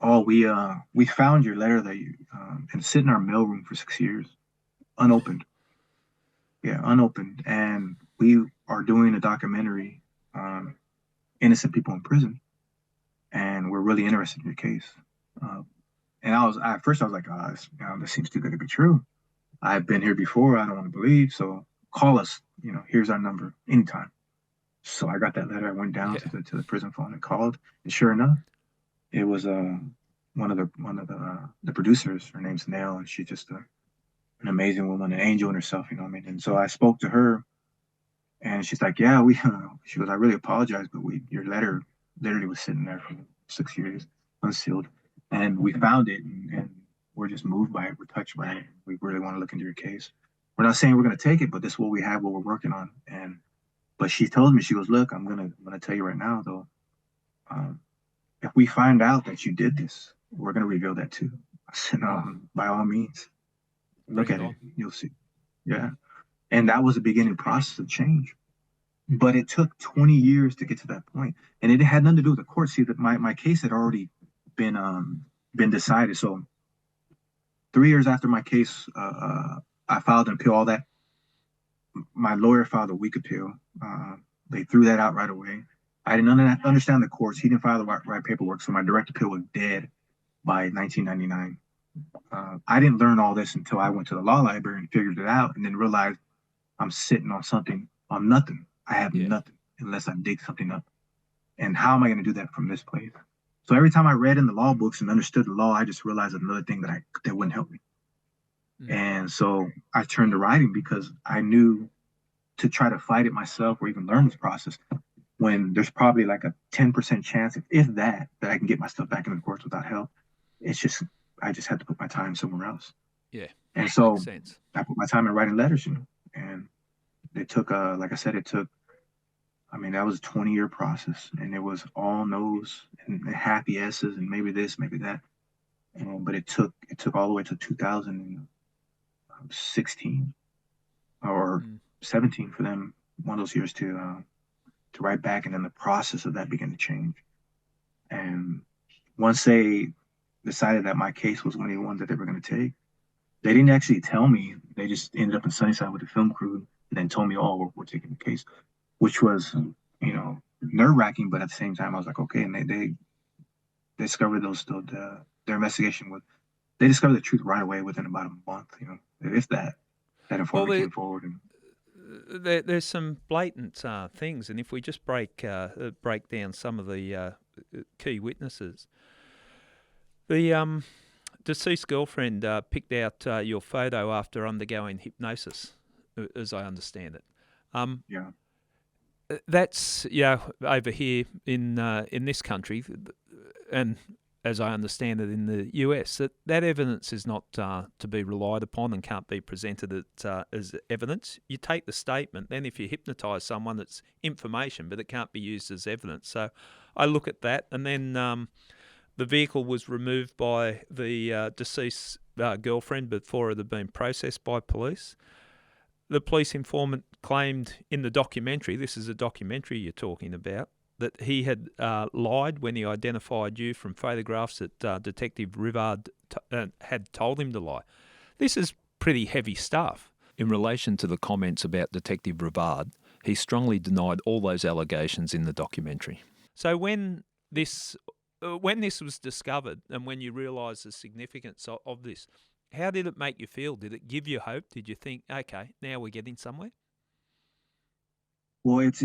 oh, we found your letter that you and sit in our mailroom for 6 years, unopened. Yeah, unopened. And we are doing a documentary on innocent people in prison, and we're really interested in your case. And at first I was like, oh, this seems too good to be true. I've been here before. I don't want to believe. So call us. Here's our number anytime. So I got that letter. I went down to the prison phone and called. And sure enough, it was one of the producers. Her name's Nell, and she's just an amazing woman, an angel in herself. You know what I mean? And so I spoke to her, and she's like, yeah, she goes, I really apologize, but your letter literally was sitting there for 6 years, unsealed. And we found it, and we're just moved by it. We're touched by it. We really want to look into your case. We're not saying we're going to take it, but this is what we have, what we're working on. But she told me, she goes, look, I'm gonna tell you right now, though, if we find out that you did this, we're gonna reveal that too. I said, by all means, look at it, you'll see. Yeah, and that was the beginning process of change. But it took 20 years to get to that point, and it had nothing to do with the court. See, that my case had already been decided. So 3 years after my case, I filed an appeal. All that, my lawyer filed a weak appeal. They threw that out right away. I didn't understand the courts. He didn't file the right paperwork, so my direct appeal was dead by 1999. I didn't learn all this until I went to the law library and figured it out, and then realized I'm sitting on something, on nothing. I have nothing unless I dig something up. And how am I going to do that from this place? So every time I read in the law books and understood the law, I just realized another thing that wouldn't help me. And so I turned to writing because I knew to try to fight it myself or even learn this process when there's probably like a 10% chance, if that I can get my stuff back in the courts without help. It's just, I just had to put my time somewhere else. Yeah. And so Makes sense. I put my time in writing letters, and it took, like I said, that was a 20-year process, and it was all no's and happy S's and maybe this, maybe that. But it took all the way to 2016 or 17 for them, one of those years to write back, and then the process of that began to change. And once they decided that my case was one of the ones that they were going to take, they didn't actually tell me. They just ended up in Sunnyside with the film crew and then told me, "Oh, we're taking the case," which was, nerve-wracking. But at the same time, I was like, okay. And they discovered their investigation they discovered the truth right away within about a month. If that informant came forward. And there's some blatant things, and if we just break down some of the key witnesses, the deceased girlfriend picked out your photo after undergoing hypnosis, as I understand it. That's over here in this country, and as I understand it in the US, that evidence is not to be relied upon and can't be presented as evidence. You take the statement, then if you hypnotise someone, it's information, but it can't be used as evidence. So I look at that, and then the vehicle was removed by the deceased girlfriend before it had been processed by police. The police informant claimed in the documentary, this is a documentary you're talking about, that he had lied when he identified you from photographs that Detective Rivard had told him to lie. This is pretty heavy stuff. In relation to the comments about Detective Rivard, he strongly denied all those allegations in the documentary. So when this was discovered and when you realised the significance of this, how did it make you feel? Did it give you hope? Did you think, okay, now we're getting somewhere? Well, it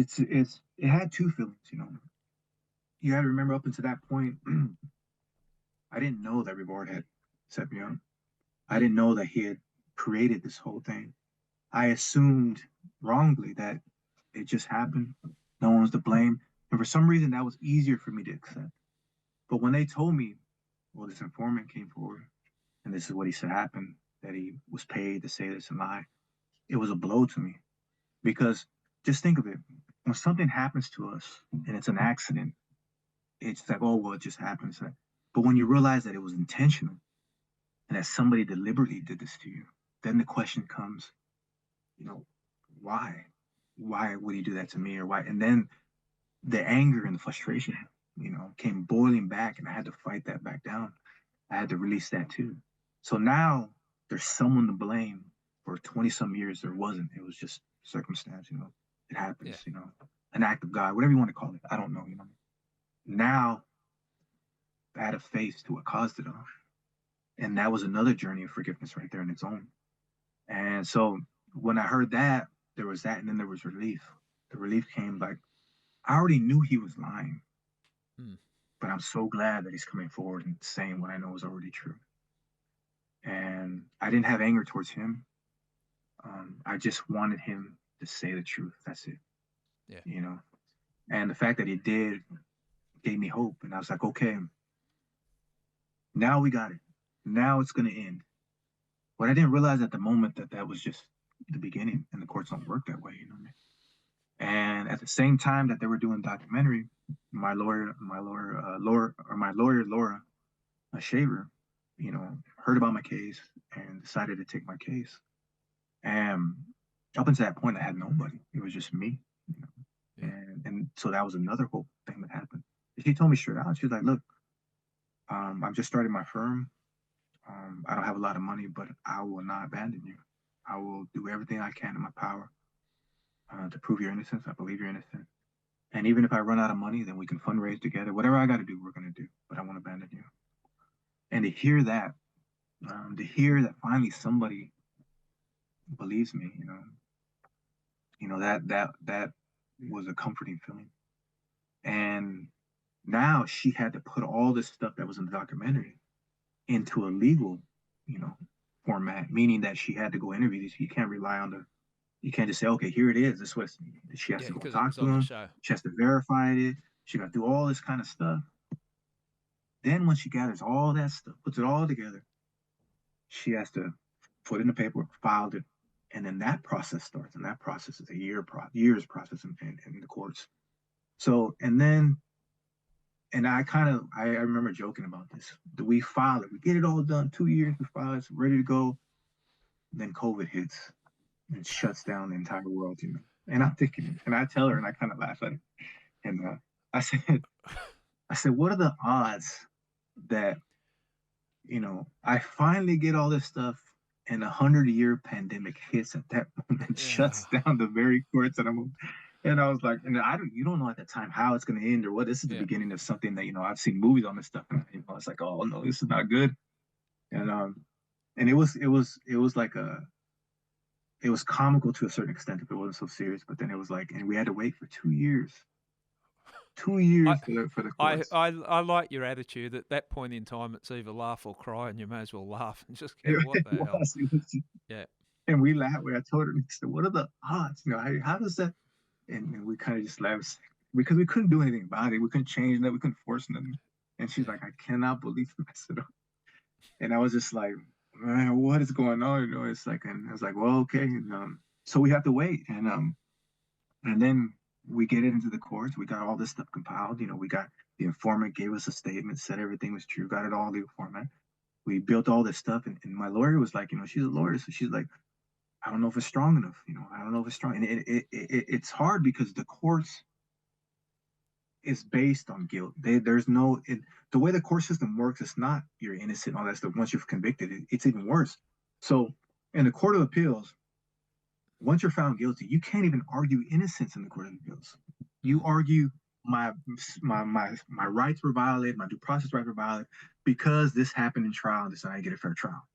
had two feelings. You had to remember, up until that point, I didn't know that Rivard had set me up. I didn't know that he had created this whole thing. I assumed wrongly that it just happened. No one was to blame. And for some reason, that was easier for me to accept. But when they told me, well, this informant came forward and this is what he said happened, that he was paid to say this and lie, it was a blow to me. Because just think of it. When something happens to us and it's an accident, it's like, oh, well, it just happens. But when you realize that it was intentional and that somebody deliberately did this to you, then the question comes, why? Why would he do that to me, or why? And then the anger and the frustration, came boiling back, and I had to fight that back down. I had to release that too. So now there's someone to blame. For 20 some years, there wasn't. It was just circumstance, it happens, an act of God, whatever you want to call it. I don't know, Now I had a face to what caused it all. And that was another journey of forgiveness right there in its own. And so when I heard that, there was that, and then there was relief. The relief came like, I already knew he was lying, but I'm so glad that he's coming forward and saying what I know is already true. And I didn't have anger towards him. I just wanted him to say the truth. That's it. Yeah. And the fact that he did gave me hope. And I was like, okay, now we got it. Now it's going to end. But I didn't realize at the moment that was just the beginning, and the courts don't work that way, And at the same time that they were doing the documentary, my lawyer, Laura Shaver, heard about my case and decided to take my case. And up until that point, I had nobody. It was just me. And so that was another whole thing that happened. She told me straight out, she was like, look, I'm just starting my firm. I don't have a lot of money, but I will not abandon you. I will do everything I can in my power to prove your innocence. I believe you're innocent. And even if I run out of money, then we can fundraise together. Whatever I got to do, we're going to do. But I won't abandon you. And to hear that finally somebody believes me, that was a comforting feeling. And now she had to put all this stuff that was in the documentary into a legal, format, meaning that she had to go interview these. You can't rely on you can't just say, okay, here it is. This was, she has to go talk to them. She has to verify it. She got to do all this kind of stuff. Then when she gathers all that stuff, puts it all together, she has to put it in the paperwork, filed it, and then that process starts. And that process is a years process in the courts. So, and I remember joking about this. We file it, we get it all done, 2 years, we file it, it's ready to go. Then COVID hits and shuts down the entire world, And I'm thinking, and I tell her, and I kind of laugh at it. And I said, what are the odds that, I finally get all this stuff and 100-year pandemic hits at that moment, shuts down the very courts that I'm. And I was like, and you don't know at the time how it's going to end or what. This is the beginning of something that, I've seen movies on this stuff. And, it's like, oh no, this is not good. And it was like it was comical to a certain extent if it wasn't so serious. But then it was like, and we had to wait for 2 years. 2 years for the courts. I like your attitude. At that point in time, it's either laugh or cry, and you may as well laugh and just go, what the hell? Yeah. And we laughed. I told her, what are the odds? How does that? And we kind of just laughed because we couldn't do anything about it. We couldn't change that. We couldn't force nothing. And she's like, I cannot believe it. I said, and I was just like, man, what is going on? It's like, and I was like, well, okay. And, so we have to wait. And then we get it into the courts. We got all this stuff compiled. We got the informant gave us a statement, said everything was true, got it all in legal format. We built all this stuff. And my lawyer was like, she's a lawyer. So she's like, I don't know if it's strong enough. I don't know if it's strong. And it's hard because the courts is based on guilt. There's no, the way the court system works, it's not you're innocent and all that stuff. Once you're convicted, it's even worse. So in the Court of Appeals, once you're found guilty, you can't even argue innocence in the Court of Appeals. You argue my rights were violated, my due process rights were violated because this happened in trial and decided to get a fair trial.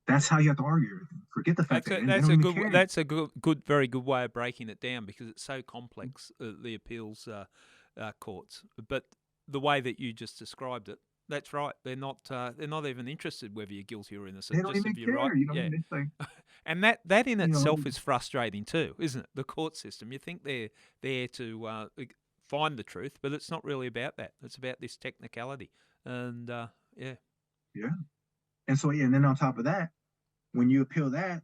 That's how you have to argue everything. Forget the fact that's a good, very good way of breaking it down because it's so complex, the appeals courts. But the way that you just described it, that's right. They're not even interested whether you're guilty or innocent. They don't even care. Right. It's like, and that in itself is frustrating too, isn't it? The court system. You think they're there to find the truth, but it's not really about that. It's about this technicality. And Yeah. And so and then on top of that, when you appeal that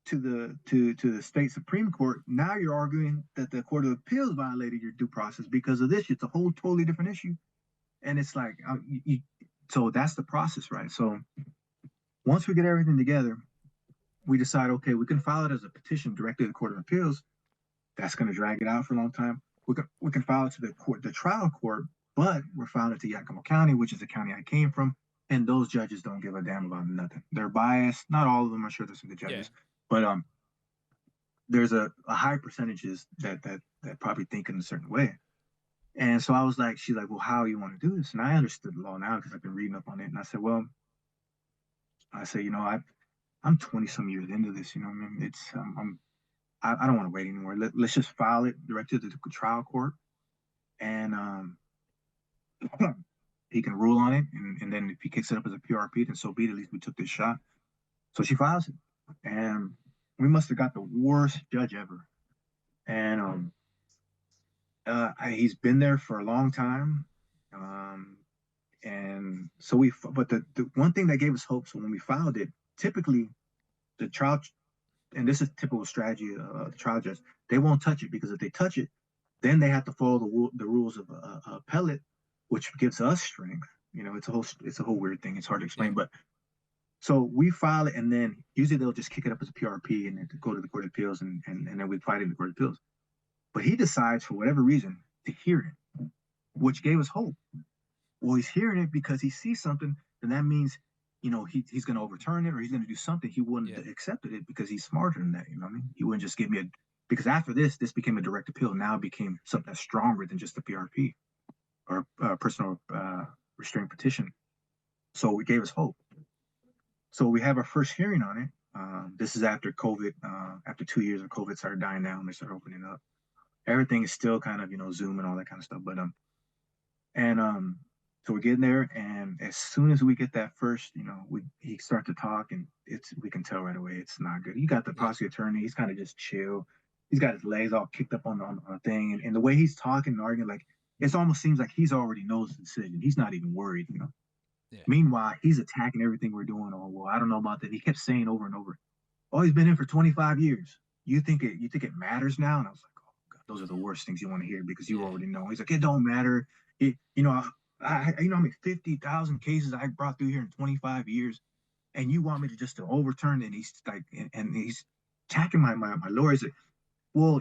to the state Supreme Court, now you're arguing that the Court of Appeals violated your due process because of this. It's a whole totally different issue. And it's like, so that's the process, right? So once we get everything together, we decide, okay, we can file it as a petition directly to the Court of Appeals. That's going to drag it out for a long time. We can file it to the trial court, but we're filing it to Yakima County, which is the county I came from. And those judges don't give a damn about nothing. They're biased. Not all of them. I'm sure there's some good judges, but there's a high percentages that probably think in a certain way. And so I was like, she's like, well, how you want to do this? And I understood the law now because I've been reading up on it. And I said, well, I'm 20 some years into this. I mean, it's I don't want to wait anymore. Let's just file it directly to the trial court, and he can rule on it, and then if he kicks it up as a PRP, then so be it. At least we took this shot. So she files it, and we must have got the worst judge ever. And he's been there for a long time, and so but the one thing that gave us hope. So when we filed it, typically the trial, and this is typical strategy of the trial judge, they won't touch it because if they touch it, then they have to follow the rules of appellate, which gives us strength. It's a whole weird thing. It's hard to explain, but so we file it, and then usually they'll just kick it up as a PRP and then go to the Court of Appeals, and then we fight in the Court of Appeals. But he decides, for whatever reason, to hear it, which gave us hope. Well, he's hearing it because he sees something, then that means, he's going to overturn it or he's going to do something. He wouldn't have accepted it because he's smarter than that. You know what I mean? He wouldn't just give me because after this became a direct appeal. Now it became something that's stronger than just a PRP or personal restraint petition. So it gave us hope. So we have our first hearing on it. This is after COVID, after 2 years of COVID started dying down, they started opening up. Everything is still kind of, Zoom and all that kind of stuff. But so we're getting there, and as soon as we get that first, he starts to talk, and we can tell right away it's not good. You got the prosecuting attorney; he's kind of just chill. He's got his legs all kicked up on the thing, and the way he's talking and arguing, like it almost seems like he's already knows the decision. He's not even worried, Yeah. Meanwhile, he's attacking everything we're doing. Oh well, I don't know about that. He kept saying over and over, "Oh, he's been in for 25 years. You think it matters now?" And I was like, "Oh God, those are the worst things you want to hear because you already know." He's like, "It don't matter. I 50,000 cases I brought through here in 25 years, and you want me to overturn it?" And he's like, and he's attacking my lawyer. He's like, "Well,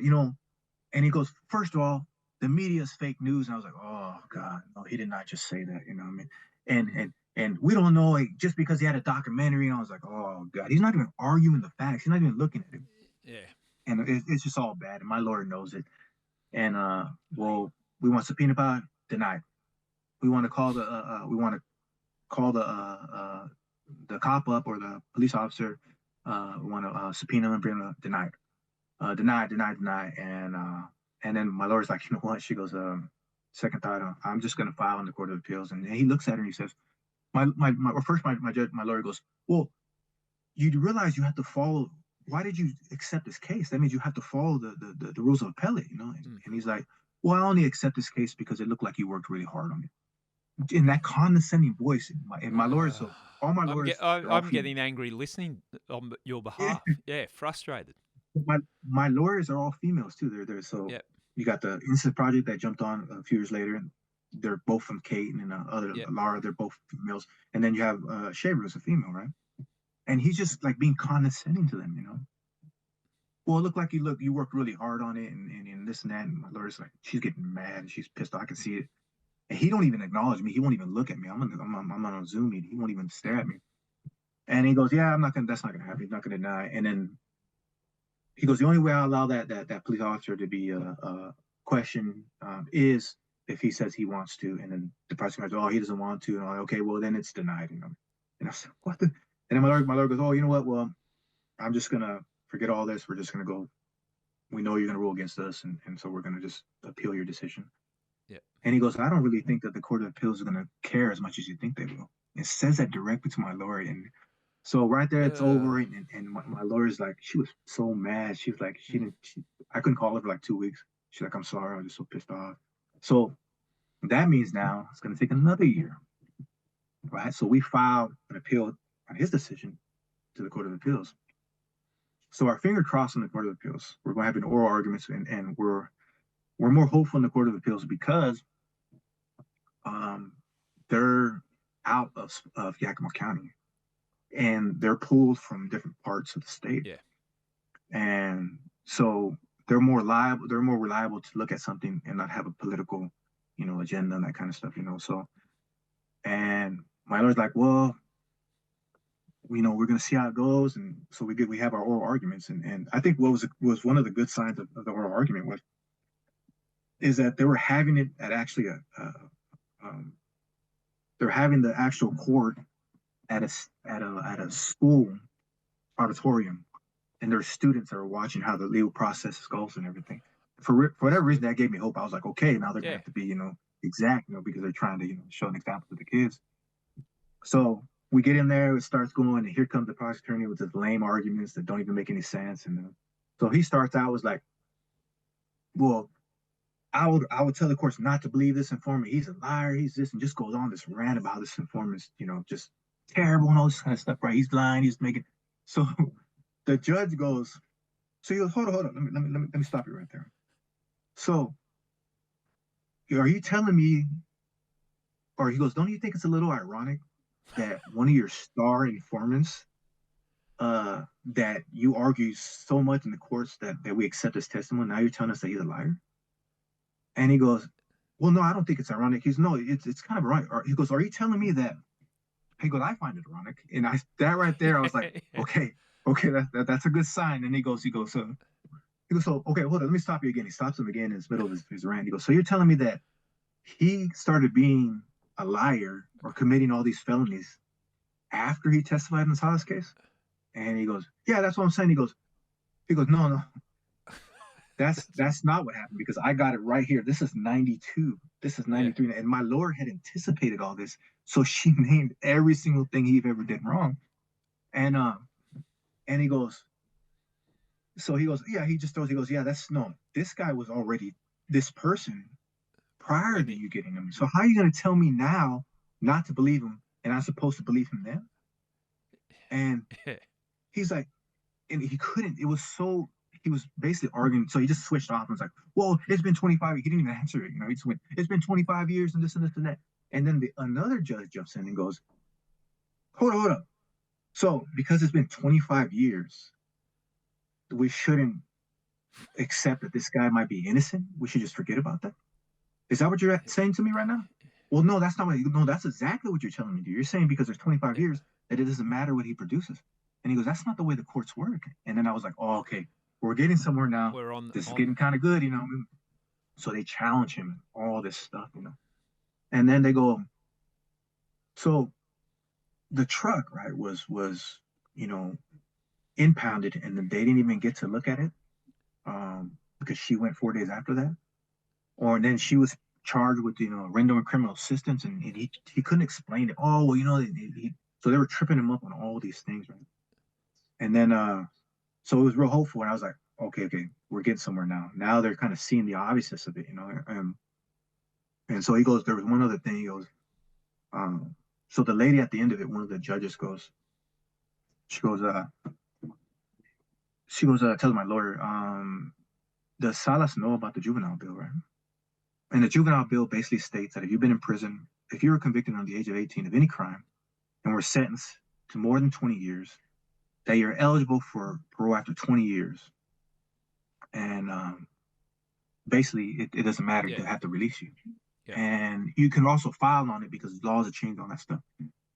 and he goes, first of all, the media is fake news." And I was like, "Oh God, no, he did not just say that." You know what I mean? And we don't know, like, just because he had a documentary. And I was like, "Oh God, he's not even arguing the facts. He's not even looking at it." Yeah. And it's just all bad. And my lawyer knows it. And well, we want subpoena power, denied. We want to call the cop up or the police officer. We want to subpoena him, bring him, denied. Denied. And then my lawyer's like, "You know what?" She goes, "Second thought, I'm just going to file in the Court of Appeals." And he looks at her and he says, my lawyer goes, "Well, you realize you have to follow. Why did you accept this case? That means you have to follow the rules of appellate, And he's like, "Well, I only accept this case because it looked like you worked really hard on it." In that condescending voice, and my lawyers, so all my lawyers, I'm getting angry listening on your behalf. Yeah, frustrated. My lawyers are all females too. They're so you got the Innocence Project that jumped on a few years later, and they're both from Kate and Laura. They're both females, and then you have Shaver, who's a female, right? And he's just like being condescending to them, Well, it looked like you worked really hard on it, and this and that. And my lawyer's like, she's getting mad, and she's pissed off. I can see it. And he don't even acknowledge me. He won't even look at me. I'm on a Zoom meeting. He won't even stare at me. And he goes, "Yeah, that's not gonna happen. He's not gonna deny." And then he goes, "The only way I'll allow that police officer to be questioned is if he says he wants to." And then the prosecutor goes, "Oh, he doesn't want to." And I'm like, "Okay, well then it's denied." And I said, "What the?" And then my lawyer goes, "Oh, you know what? Well, I'm just gonna forget all this. We're just gonna go. We know you're gonna rule against us, and so we're gonna just appeal your decision." Yeah. And he goes, "I don't really think that the Court of Appeals is gonna care as much as you think they will." It says that directly to my lawyer, and so right there, it's over. And my lawyer's like, she was so mad. She was like, I couldn't call her for like 2 weeks. She's like, "I'm sorry, I was just so pissed off." So that means now it's going to take another year, right? So we filed an appeal on his decision to the Court of Appeals. So our finger crossed on the Court of Appeals. We're going to have an oral arguments, and we're more hopeful in the Court of Appeals because they're out of Yakima County. And they're pulled from different parts of the state. Yeah. And so they're more reliable to look at something and not have a political, agenda and that kind of stuff, So, and my lawyer's like, "Well, we're going to see how it goes." And so we have our oral arguments. And I think what was one of the good signs of the oral argument is that they were having it at actually they're having the actual court at a school auditorium, and there's students that are watching how the legal process goes and everything. For whatever reason, that gave me hope. I was like, okay, now they're gonna have to be exact, because they're trying to show an example to the kids. So we get in there, it starts going, and here comes the prosecutor attorney with his lame arguments that don't even make any sense. And so he starts out was like, "Well, I would tell the courts not to believe this informant. He's a liar. He's this," and just goes on this rant about this informant's, just terrible and all this kind of stuff. Right? He's lying. He's making. So the judge goes. So he goes, "Hold on. Let me stop you right there. So, are you telling me?" Or he goes, "Don't you think it's a little ironic that one of your star informants that you argue so much in the courts that we accept his testimony. Now you're telling us that he's a liar? And he goes, well, no, I don't think it's ironic. He's no, it's kind of ironic. He goes, are you telling me that? He goes, I find it ironic. And that right there, I was like, okay, that's a good sign. And so okay, hold on, let me stop you again. He stops him again in the middle of his rant. He goes, so you're telling me that he started being a liar or committing all these felonies after he testified in the Salas case? And he goes, yeah, that's what I'm saying. He goes, no, that's not what happened, because I got it right here. This is 92. This is 93. Yeah. And my lawyer had anticipated all this. So she named every single thing he ever did wrong. And he goes, yeah, he just throws, he goes, yeah, this guy was already this person prior to you getting him. So how are you going to tell me now not to believe him, and I'm supposed to believe him then? And he's like, and he couldn't, he was basically arguing. So he just switched off and was like, well, it's been 25 years. He didn't even answer it. He just went, it's been 25 years and this and this and that. And then another judge jumps in and goes, hold up. So because it's been 25 years, we shouldn't accept that this guy might be innocent? We should just forget about that? Is that what you're saying to me right now? Well, no, that's not what, no, that's exactly what you're telling me, dude. You're saying because there's 25 years that it doesn't matter what he produces. And he goes, that's not the way the courts work. And then I was like, oh, okay, we're getting somewhere now. This is getting kind of good, So they challenge him and all this stuff, And then they go, so the truck, right, was impounded, and then they didn't even get to look at it because she went 4 days after that. Or then she was charged with, rendering criminal assistance, and he couldn't explain it. Oh, well, so they were tripping him up on all these things, right? And then, so it was real hopeful, and I was like, okay, we're getting somewhere now. Now they're kind of seeing the obviousness of it, and so he goes, there was one other thing. He goes, so the lady at the end of it, one of the judges goes, tells my lawyer, does Salas know about the juvenile bill, right? And the juvenile bill basically states that if you've been in prison, if you were convicted under the age of 18 of any crime and were sentenced to more than 20 years, that you're eligible for parole after 20 years. And basically, it doesn't matter. They have to release you. Yeah. And you can also file on it because laws have changed on that stuff.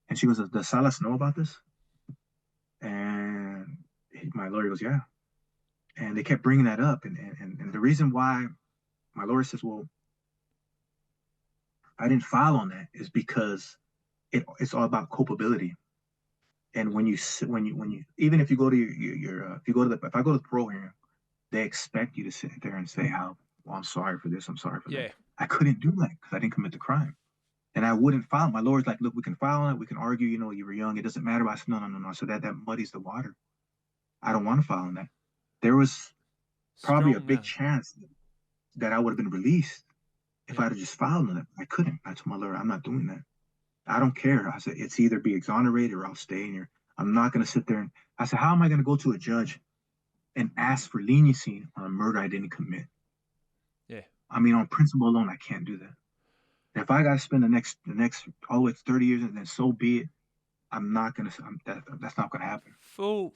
And she goes, does Salas know about this? And my lawyer goes, yeah. And they kept bringing that up. And the reason why my lawyer says, well, I didn't file on that is because it's all about culpability. And when you even if you go to if I go to the parole hearing, they expect you to sit there and say, I'm sorry for this, I'm sorry for that. I couldn't do that because I didn't commit the crime. And I wouldn't file. My lawyer's like, look, we can file on it, we can argue, you were young, it doesn't matter. But I said, no. So that muddies the water. I don't want to file on that. There was probably a big chance that I would have been released if I'd have just filed on it. I couldn't. I told my lawyer, I'm not doing that. I don't care. I said, it's either be exonerated or I'll stay in here. I'm not going to sit there. And I said, how am I going to go to a judge and ask for leniency on a murder I didn't commit? Yeah. I mean, on principle alone, I can't do that. And if I got to spend the next all the way to 30 years, and then so be it, I'm not going to, that's not going to happen. Full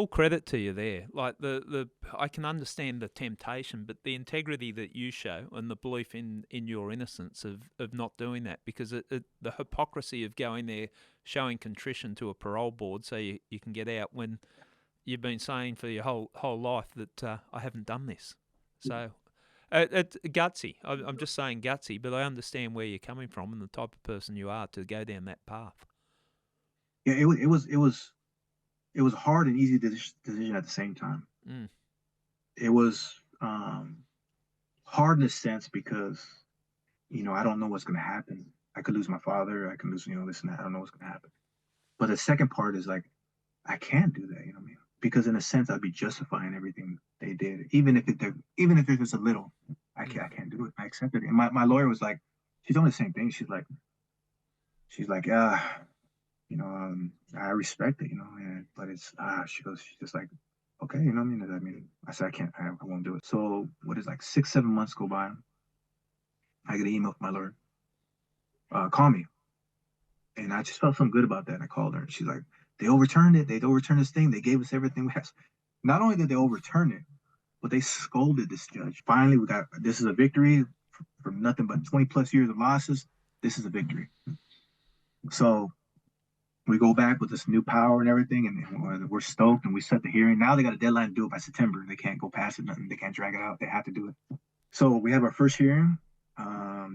credit to you there. Like I can understand the temptation, but the integrity that you show and the belief in your innocence of not doing that, because the hypocrisy of going there, showing contrition to a parole board so you can get out when you've been saying for your whole life that I haven't done this. So it's gutsy. I'm just saying gutsy, but I understand where you're coming from and the type of person you are to go down that path. Yeah, it was a hard and easy decision at the same time. Mm. It was hard in a sense because, I don't know what's going to happen. I could lose my father. I can lose, this and that. I don't know what's going to happen. But the second part is like, I can't do that, because in a sense, I'd be justifying everything they did, even if it was a little. I can't do it. I accept it. And my lawyer was like, she's doing the same thing. She's like, I respect it, but it's, she's just like, okay, I said, I won't do it. So what is 6-7 months go by, I get an email from my lawyer, call me. And I just felt something good about that. And I called her and she's like, They overturned it. They overturned this thing. They gave us everything we had. Not only did they overturn it, but they scolded this judge. Finally, this is a victory from nothing but 20 plus years of losses. This is a victory. So we go back with this new power and everything, and we're stoked, and we set the hearing. Now they got a deadline to do it by September. They can't go past it, nothing. They can't drag it out. They have to do it. So we have our first hearing.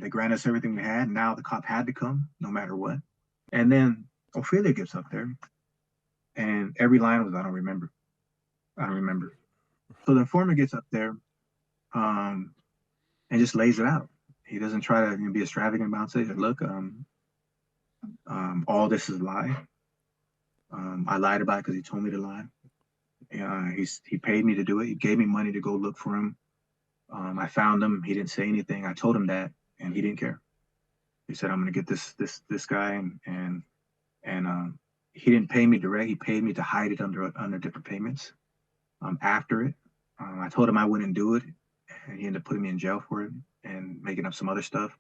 They grant us everything we had. Now the cop had to come, no matter what. And then Ophelia gets up there, and every line was, I don't remember. So the informant gets up there and just lays it out. He doesn't try to be extravagant about it. Look, all this is a lie. I lied about it because he told me to lie. He paid me to do it. He gave me money to go look for him. I found him. He didn't say anything. I told him that, and he didn't care. He said, "I'm going to get this guy," and he didn't pay me direct. He paid me to hide it under different payments. After it, I told him I wouldn't do it, and he ended up putting me in jail for it and making up some other stuff.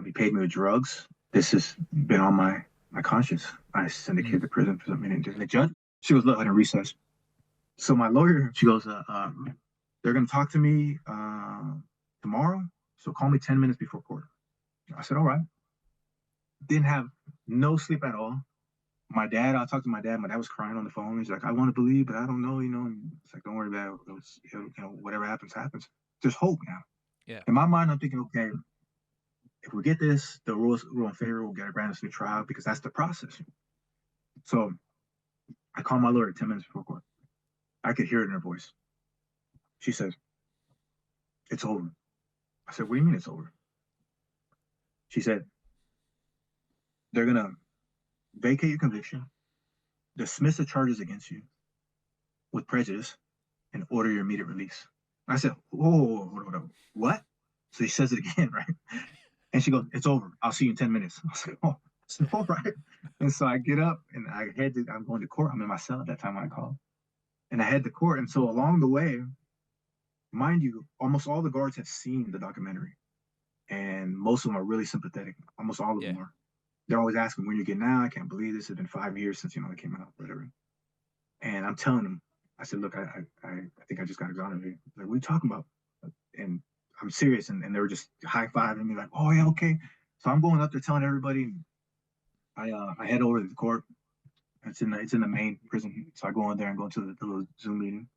He paid me with drugs. This has been on my conscience. I sent a kid to prison for something he didn't do. The judge, she goes, "Look, in recess." So my lawyer, she goes, "They're going to talk to me tomorrow, so call me 10 minutes before court." I said, "All right." Didn't have no sleep at all. I talked to my dad. My dad was crying on the phone. He's like, "I want to believe, but I don't know, And it's like, "Don't worry about it. Whatever happens, happens. There's hope now." Yeah. In my mind, I'm thinking, okay, if we get this, the rule in favor will get a grant us new trial because that's the process. So I called my lawyer 10 minutes before court. I could hear it in her voice. She says, "It's over." I said, "What do you mean it's over?" She said, "They're going to vacate your conviction, dismiss the charges against you with prejudice, and order your immediate release." I said, "Whoa, what?" So he says it again, right? And she goes, "It's over. I'll see you in 10 minutes. I was like, "Oh, it's all right." And so I get up and I'm going to court. I'm in my cell at that time when I called. And I head to court. And so along the way, mind you, almost all the guards have seen the documentary. And most of them are really sympathetic. Almost all of them are. They're always asking, "When you're getting out? I can't believe this. It's been 5 years since, it came out, whatever." And I'm telling them, I said, "Look, I think I just got exonerated." Like, "What are you talking about?" And I'm serious. And they were just high-fiving me like, "Oh, yeah, okay." So I'm going up there telling everybody. I head over to the court. It's in the main prison. So I go in there and go into the little Zoom meeting.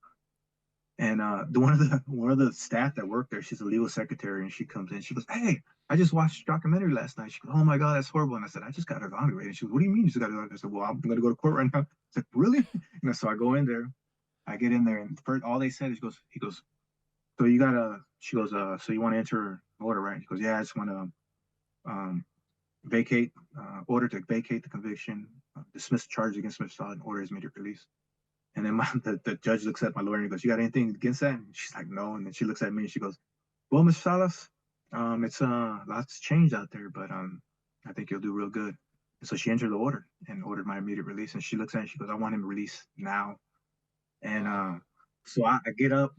And one of the staff that work there, she's a legal secretary, and she comes in. She goes, "Hey, I just watched your documentary last night." She goes, "Oh my God, that's horrible." And I said, "I just got exonerated." She goes, "What do you mean you just got exonerated?" I said, "Well, I'm going to go to court right now." I said, "Really?" So I go in there. I get in there, and first all they said is, he goes, "So you gotta," she goes, "So you want to enter an order, right?" He goes, "Yeah, I just want to order to vacate the conviction, dismiss the charges against Mr. Salas, and order his immediate release." And then the judge looks at my lawyer and he goes, "You got anything against that?" And she's like, "No." And then she looks at me and she goes, "Well, Mr. Salas, it's lots changed out there, but I think you'll do real good." And so she entered the order and ordered my immediate release. And she looks at it and she goes, "I want him released now." And so I get up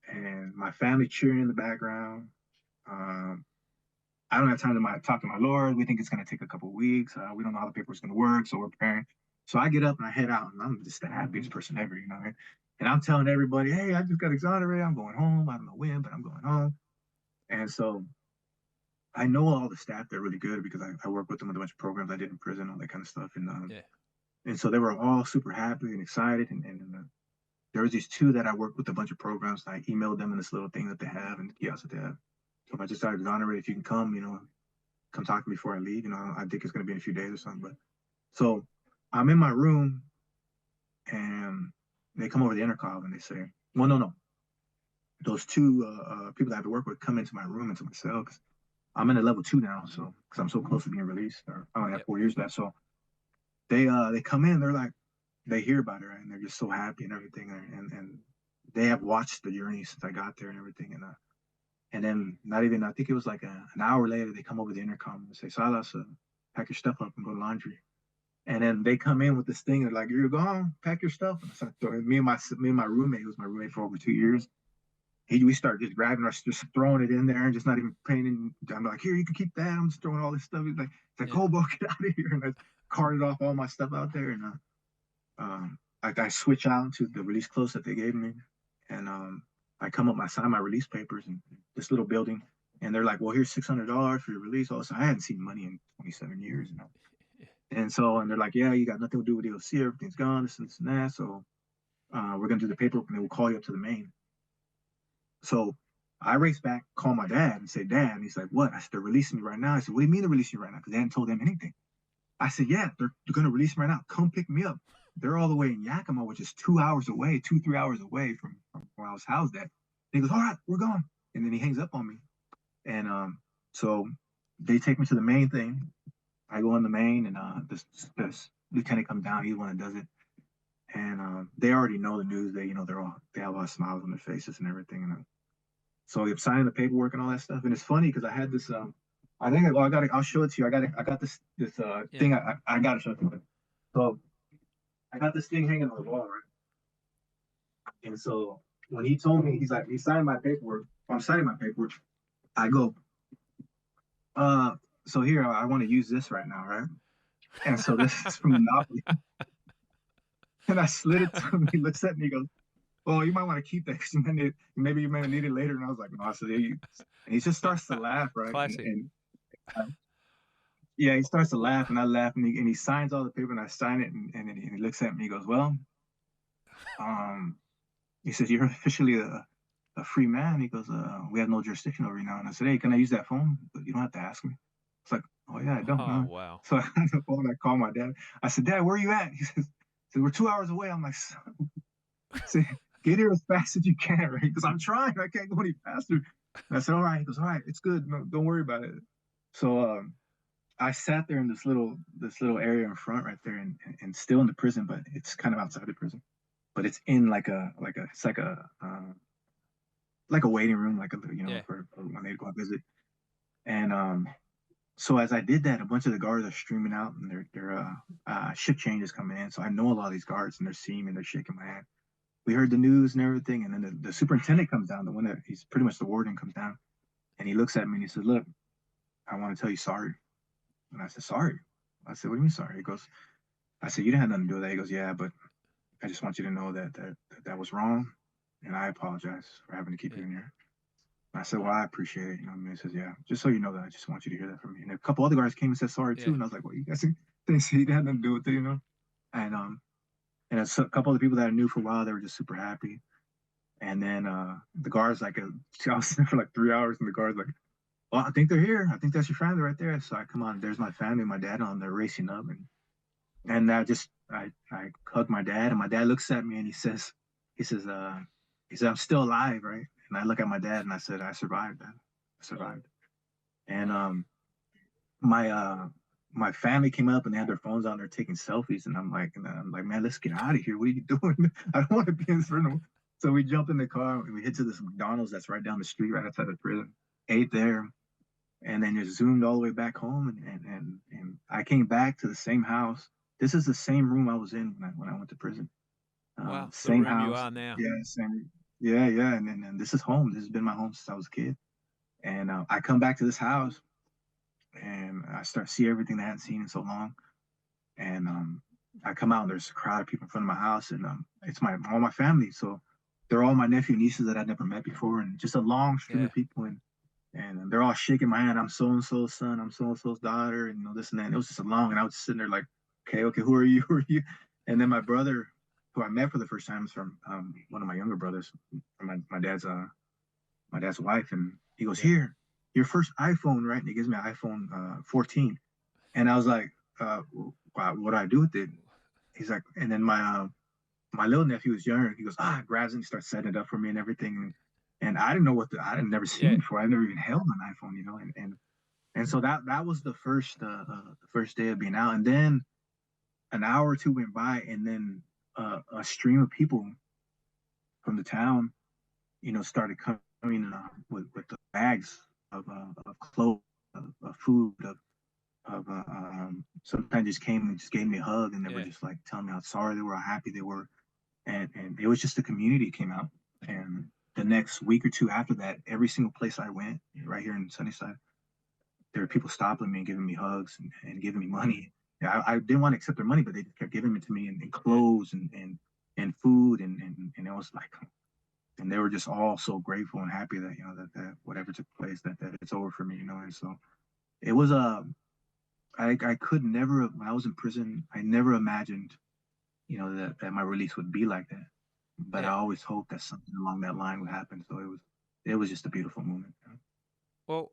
and my family cheering in the background. I don't have time to talk to my lawyer. We think it's going to take a couple of weeks. We don't know how the paper's going to work, so we're preparing. So I get up and I head out, and I'm just the happiest person ever, Right? And I'm telling everybody, "Hey, I just got exonerated. I'm going home. I don't know when, but I'm going home." And so I know all the staff. They're really good because I work with them with a bunch of programs I did in prison, all that kind of stuff. And so they were all super happy and excited. And there was these two that I worked with a bunch of programs. I emailed them in this little thing that they have and the kiosk that they have. So if I just got exonerated, if you can come, come talk to me before I leave. I think it's going to be in a few days or something. But so I'm in my room and they come over the intercom and they say, "Well, no. Those two people that I have to work with come into my room, into my cell, because I'm in a level 2 now. So because I'm so close to being released, or I only have 4 years left." So they come in, they're like, they hear about it, right? And they're just so happy and everything. And they have watched the journey since I got there and everything. And then not even, I think it was like an hour later, they come over the intercom and say, "Salas, pack your stuff up and go to laundry." And then they come in with this thing. They're like, "You're gone, pack your stuff." And so me and my roommate, who was my roommate for over 2 years, we started just grabbing just throwing it in there and just not even paying. I'm like, "Here, you can keep that." I'm just throwing all this stuff. He's like, "Oh, bro, get out of here." And I carted off all my stuff out there. I switch out to the release clothes that they gave me, and I come up, I sign my release papers in this little building, and they're like, "Well, here's $600 for your release." Also, I hadn't seen money in 27 years, you know. And so, and they're like, "Yeah, you got nothing to do with DOC. Everything's gone. This and that. So we're gonna do the paperwork, and then we'll call you up to the main." So I race back, call my dad, and say, "Dad," and he's like, "What?" I said, "They're releasing me right now." I said, "What do you mean they're releasing you right now?" Because they hadn't told them anything. I said, "Yeah, they're going to release me right now. Come pick me up." They're all the way in Yakima, which is 2 hours away, 3 hours away from where I was housed at. And he goes, "All right, we're going." And then he hangs up on me. And so they take me to the main thing. I go on the main, and this lieutenant comes down. He's the one that does it. And they already know the news. They have a lot of smiles on their faces and everything. And so I'm signing the paperwork and all that stuff. And it's funny because I had this. I think I'll show it to you. I got this thing. I got to show it to you. So I got this thing hanging on the wall, right? And so when he told me, he's like, he's signing my paperwork. I'm signing my paperwork. I go, so here I want to use this right now, right? And so this is from Monopoly. And I slid it to him. He looks at me. He goes, "Well, you might want to keep that because maybe you may need it later." And I was like, "No." I said, and he just starts to laugh, right? Classic. Yeah, he starts to laugh, and I laugh, and he signs all the paper, and I sign it, and then he looks at me. He goes, "Well," he says, "You're officially a free man." He goes, "We have no jurisdiction over you now." And I said, "Hey, can I use that phone? But you don't have to ask me." It's like, "Oh yeah, I don't Oh, know." wow. So I had the phone. I call my dad. I said, "Dad, where are you at?" He says, "We're 2 hours away." I'm like, "Say, get here as fast as you can, right? Because I'm trying. I can't go any faster." And I said, "All right." He goes, "All right, it's good. No, don't worry about it." So I sat there in this little area in front right there, and still in the prison, but it's kind of outside the prison. But it's in it's like a waiting room, for when they go and visit. And so as I did that, a bunch of the guards are streaming out, and their shift change is coming in. So I know a lot of these guards, and they're seeing me, and they're shaking my hand. We heard the news and everything, and then the superintendent comes down, the one that he's pretty much the warden comes down, and he looks at me and he says, "Look, I want to tell you sorry." And I said, "Sorry?" I said, "What do you mean sorry?" He goes, I said, "You didn't have nothing to do with that." He goes, "Yeah, but I just want you to know that was wrong, and I apologize for having to keep you in here." And I said, "Well, I appreciate it." You know what I mean? He says, "Yeah, just so you know that I just want you to hear that from me." And a couple other guys came and said sorry too, Yeah. and I was like, "Well, you guys didn't see that had nothing to do with it, you know?" And a couple of the people that I knew for a while, they were just super happy. And then the guards I was there for like 3 hours, and the guards like, "Well, I think they're here. I think that's your family right there." So I come on, there's my family, my dad on there racing up, and I hug my dad, and my dad looks at me and he says, "I'm still alive, right?" And I look at my dad and I said, "I survived, Dad. I survived." And my my family came up and they had their phones on, they're taking selfies, and I'm like, "Man, let's get out of here. What are you doing?" I don't want to be in this room. So we jump in the car and we hit to this McDonald's that's right down the street, right outside the prison. Ate there, and then just zoomed all the way back home, and I came back to the same house. This is the same room I was in when I went to prison. Wow. The Same room you house. are now. Yeah, same. Yeah, yeah. And this is home. This has been my home since I was a kid. And I come back to this house, and I start to see everything that I hadn't seen in so long. And I come out, and there's a crowd of people in front of my house, and it's all my family. So they're all my nephew and nieces that I'd never met before, and just a long string Yeah. of people. And they're all shaking my hand. "I'm so and so's son. I'm so and so's daughter," and this and that. And it was just a long, and I was just sitting there like, okay, who are you? Who are you? And then my brother, who I met for the first time, is from one of my younger brothers, from my dad's wife, and he goes, Yeah. "Here, your first iPhone, right?" And he gives me an iPhone 14, and I was like, "Wow, what do I do with it?" He's like, and then my little nephew was younger. He goes, grabs it and starts setting it up for me and everything. And I didn't know I had never seen Yeah. it before. I've never even held an iPhone, you know. And so that was the first day of being out. And then an hour or two went by, and then a stream of people from the town, started coming with the bags of clothes, of food, sometimes just came and just gave me a hug, and they were Yeah. just like telling me how sorry they were, how happy they were. And it was just the community came out. And the next week or two after that, every single place I went, right here in Sunnyside, there were people stopping me and giving me hugs and giving me money. Yeah, I didn't want to accept their money, but they just kept giving it to me in clothes and food and it was like, and they were just all so grateful and happy that that whatever took place that it's over for me, and so it was I could never when I was in prison I never imagined that my release would be like that, but I Yeah. always hoped that something along that line would happen. So it was just a beautiful moment. Well,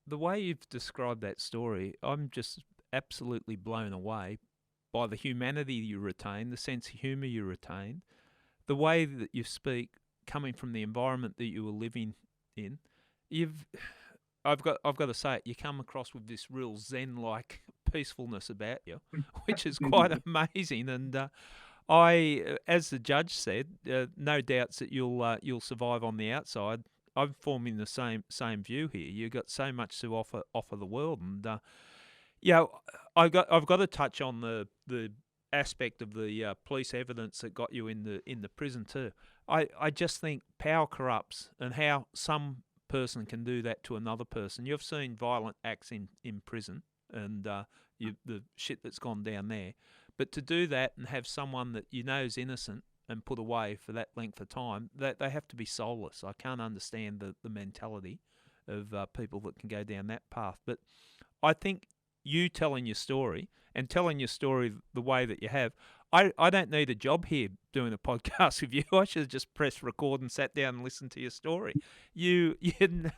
the way you've described that story, I'm just absolutely blown away by the humanity you retain, the sense of humour you retain, the way that you speak, coming from the environment that you were living in. You've, I've got to say it. You come across with this real Zen-like peacefulness about you, which is quite amazing. And as the judge said, no doubts that you'll survive on the outside. I'm forming the same view here. You've got so much to offer the world, and I've got to touch on the aspect of the police evidence that got you in the prison too. I just think power corrupts, and how some person can do that to another person. You've seen violent acts in prison, and the shit that's gone down there. But to do that and have someone that you know is innocent and put away for that length of time, that they have to be soulless. I can't understand the mentality of people that can go down that path. But I think you telling your story and telling your story the way that you have, I don't need a job here doing a podcast with you. I should have just pressed record and sat down and listened to your story. You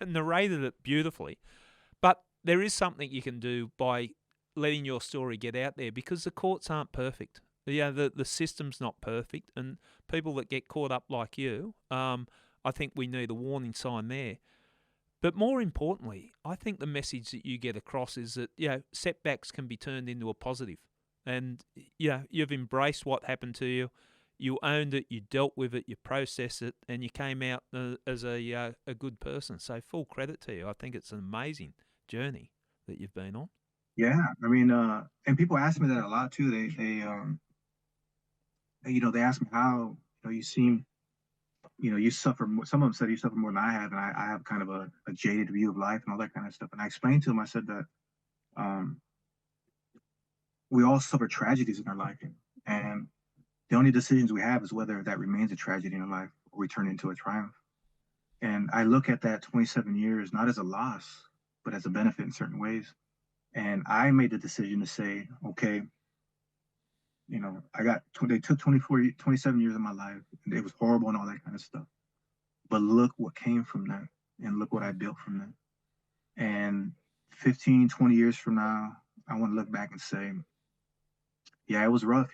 narrated it beautifully, but there is something you can do by letting your story get out there, because the courts aren't perfect. Yeah, the system's not perfect, and people that get caught up like you, I think we need a warning sign there. But more importantly, I think the message that you get across is that setbacks can be turned into a positive, and you've embraced what happened to you. You owned it, you dealt with it, you processed it, and you came out as a good person. So full credit to you. I think it's an amazing journey that you've been on. Yeah, I mean, and people ask me that a lot too. They ask me how you seem, you suffer more. Some of them said you suffer more than I have, and I have kind of a jaded view of life and all that kind of stuff. And I explained to them, I said that um, we all suffer tragedies in our life, and the only decisions we have is whether that remains a tragedy in our life or we turn into a triumph. And I look at that 27 years not as a loss, but as a benefit in certain ways. And I made the decision to say, okay, they took 27 years of my life. And it was horrible and all that kind of stuff. But look what came from that. And look what I built from that. And 15, 20 years from now, I want to look back and say, yeah, it was rough,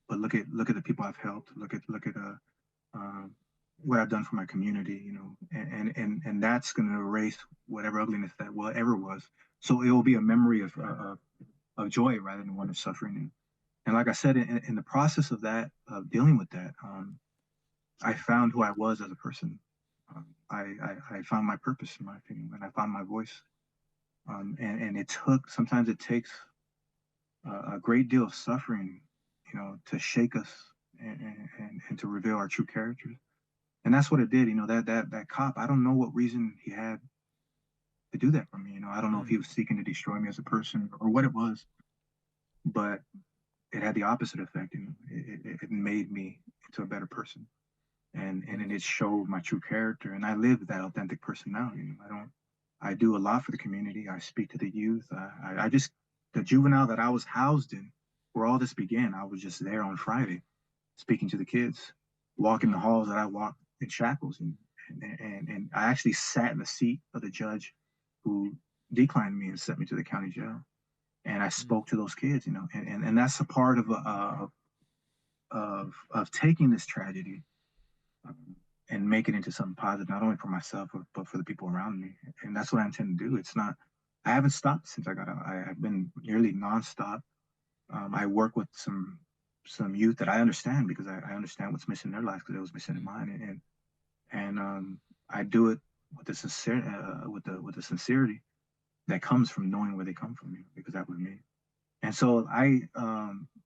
but look at the people I've helped. Look at uh, what I've done for my community, and that's going to erase whatever ugliness that ever was. So it will be a memory of joy rather than one of suffering. And like I said, in the process of that, of dealing with that, I found who I was as a person. I found my purpose, in my opinion, and I found my voice. And sometimes it takes a great deal of suffering, to shake us and to reveal our true characters. And that's what it did. That cop, I don't know what reason he had to do that for me. I don't know if he was seeking to destroy me as a person or what it was, but it had the opposite effect. It made me into a better person, and it showed my true character. And I live that authentic person now. I do a lot for the community. I speak to the youth. The juvenile that I was housed in, where all this began, I was just there on Friday, speaking to the kids, walking the halls that I walked in shackles, and I actually sat in the seat of the judge who declined me and sent me to the county jail. And I spoke to those kids, and that's a part of taking this tragedy and make it into something positive, not only for myself but for the people around me. And that's what I intend to do. I haven't stopped since I got out. I've been nearly nonstop. I work with some youth that I understand because I understand what's missing in their life because it was missing in mine, and I do it with the sincerity that comes from knowing where they come from, because that was me. And so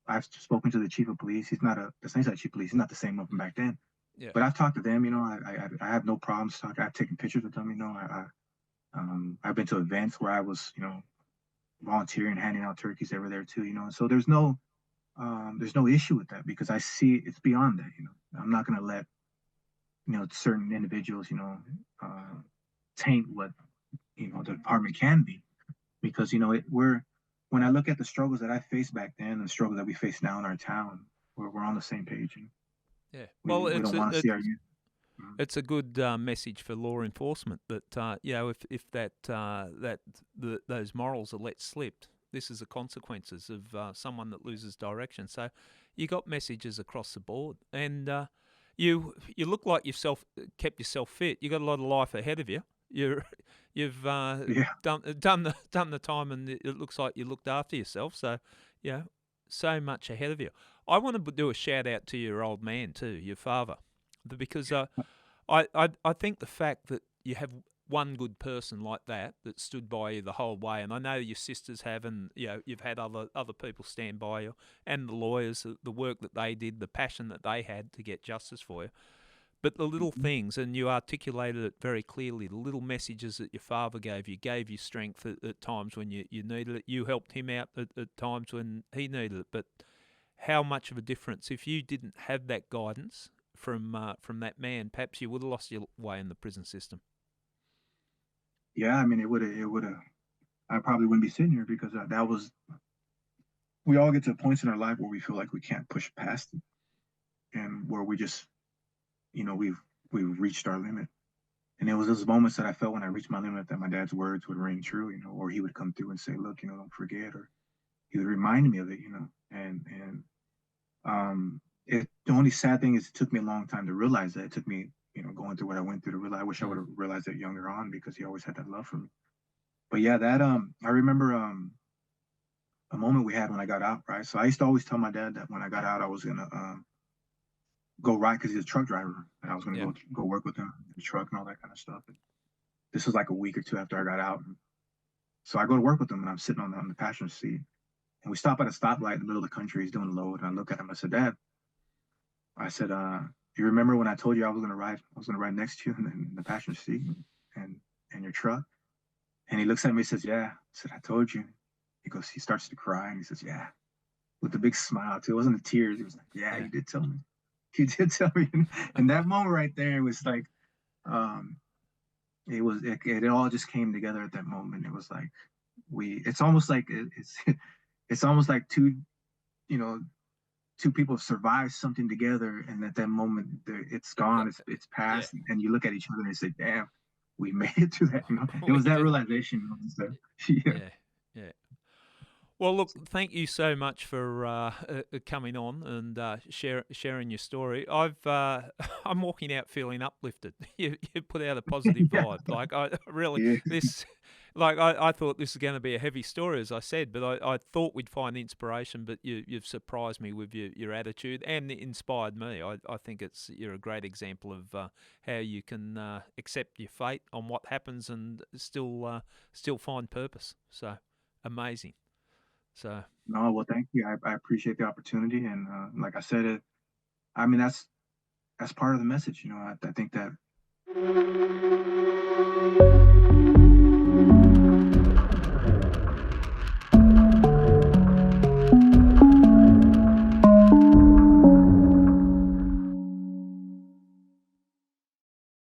I've spoken to the chief of police. He's not the same chief of police. He's not the same one from back then. Yeah. But I've talked to them. I have no problems talking. I've taken pictures with them. I've been to events where I was, volunteering, handing out turkeys over there too, you know. So there's no issue with that because I see it's beyond that, you know. I'm not going to let, you know, certain individuals, you know, taint what, you know, the department can be, because, you know, when I look at the struggles that I faced back then and the struggles that we face now in our town, we're on the same page. And Yeah. we, Well, we don't want to see our youth. it's a good message for law enforcement that you know, if those morals are let slip, this is the consequences of someone that loses direction. So you got messages across the board, and you look like you've kept yourself fit. You got a lot of life ahead of you. You've Yeah. done the time, and it looks like you looked after yourself. So yeah, so much ahead of you. I want to do a shout out to your old man too, your father, because I think the fact that you have one good person like that stood by you the whole way, and I know your sisters have, and you know you've had other people stand by you, and the lawyers, the work that they did, the passion that they had to get justice for you. But the little things, and you articulated it very clearly, the little messages that your father gave you strength at times when you needed it. You helped him out at times when he needed it. But how much of a difference, if you didn't have that guidance from that man, perhaps you would have lost your way in the prison system. Yeah, I mean, it would have. I probably wouldn't be sitting here because that was. We all get to points in our life where we feel like we can't push past it, and where we just, you know, we've reached our limit. And it was those moments that I felt when I reached my limit that my dad's words would ring true, you know, or he would come through and say, "Look, you know, don't forget," or he would remind me of it, you know. The only sad thing is it took me a long time to realize that. It took me, you know, going through what I went through to realize. I wish I would have realized that younger on because he always had that love for me. But yeah, that I remember a moment we had when I got out, right? So I used to always tell my dad that when I got out, I was gonna go ride because he's a truck driver, and I was gonna go work with him in the truck and all that kind of stuff. And this was like a week or two after I got out. And so I go to work with him, and I'm sitting on the passenger seat, and we stop at a stoplight in the middle of the country. He's doing a load, and I look at him. I said, "Dad," I said, "You remember when I told you I was gonna ride next to you in the passenger seat and in your truck?" And he looks at me and says, "Yeah." I said, "I told you." He starts to cry, and he says, "Yeah," with a big smile too. It wasn't the tears. He was like, "Yeah, you did tell me. You did tell me." And that moment right there was like, it all just came together at that moment. It was like it's almost like it's almost like two, you know, two people survive something together, and at that moment it's gone, it's past, and you look at each other and say, "Damn, we made it through that." You know, it was that realization. You know, so, yeah. Well, look, thank you so much for coming on and sharing your story. I'm walking out feeling uplifted. You put out a positive vibe. Like I really I thought this was going to be a heavy story, as I said, but I thought we'd find inspiration. But you've surprised me with your attitude, and it inspired me. I think you're a great example of how you can accept your fate on what happens and still find purpose. So amazing. So no, well, thank you. I appreciate the opportunity, and like I said, I mean that's part of the message. You know, I think that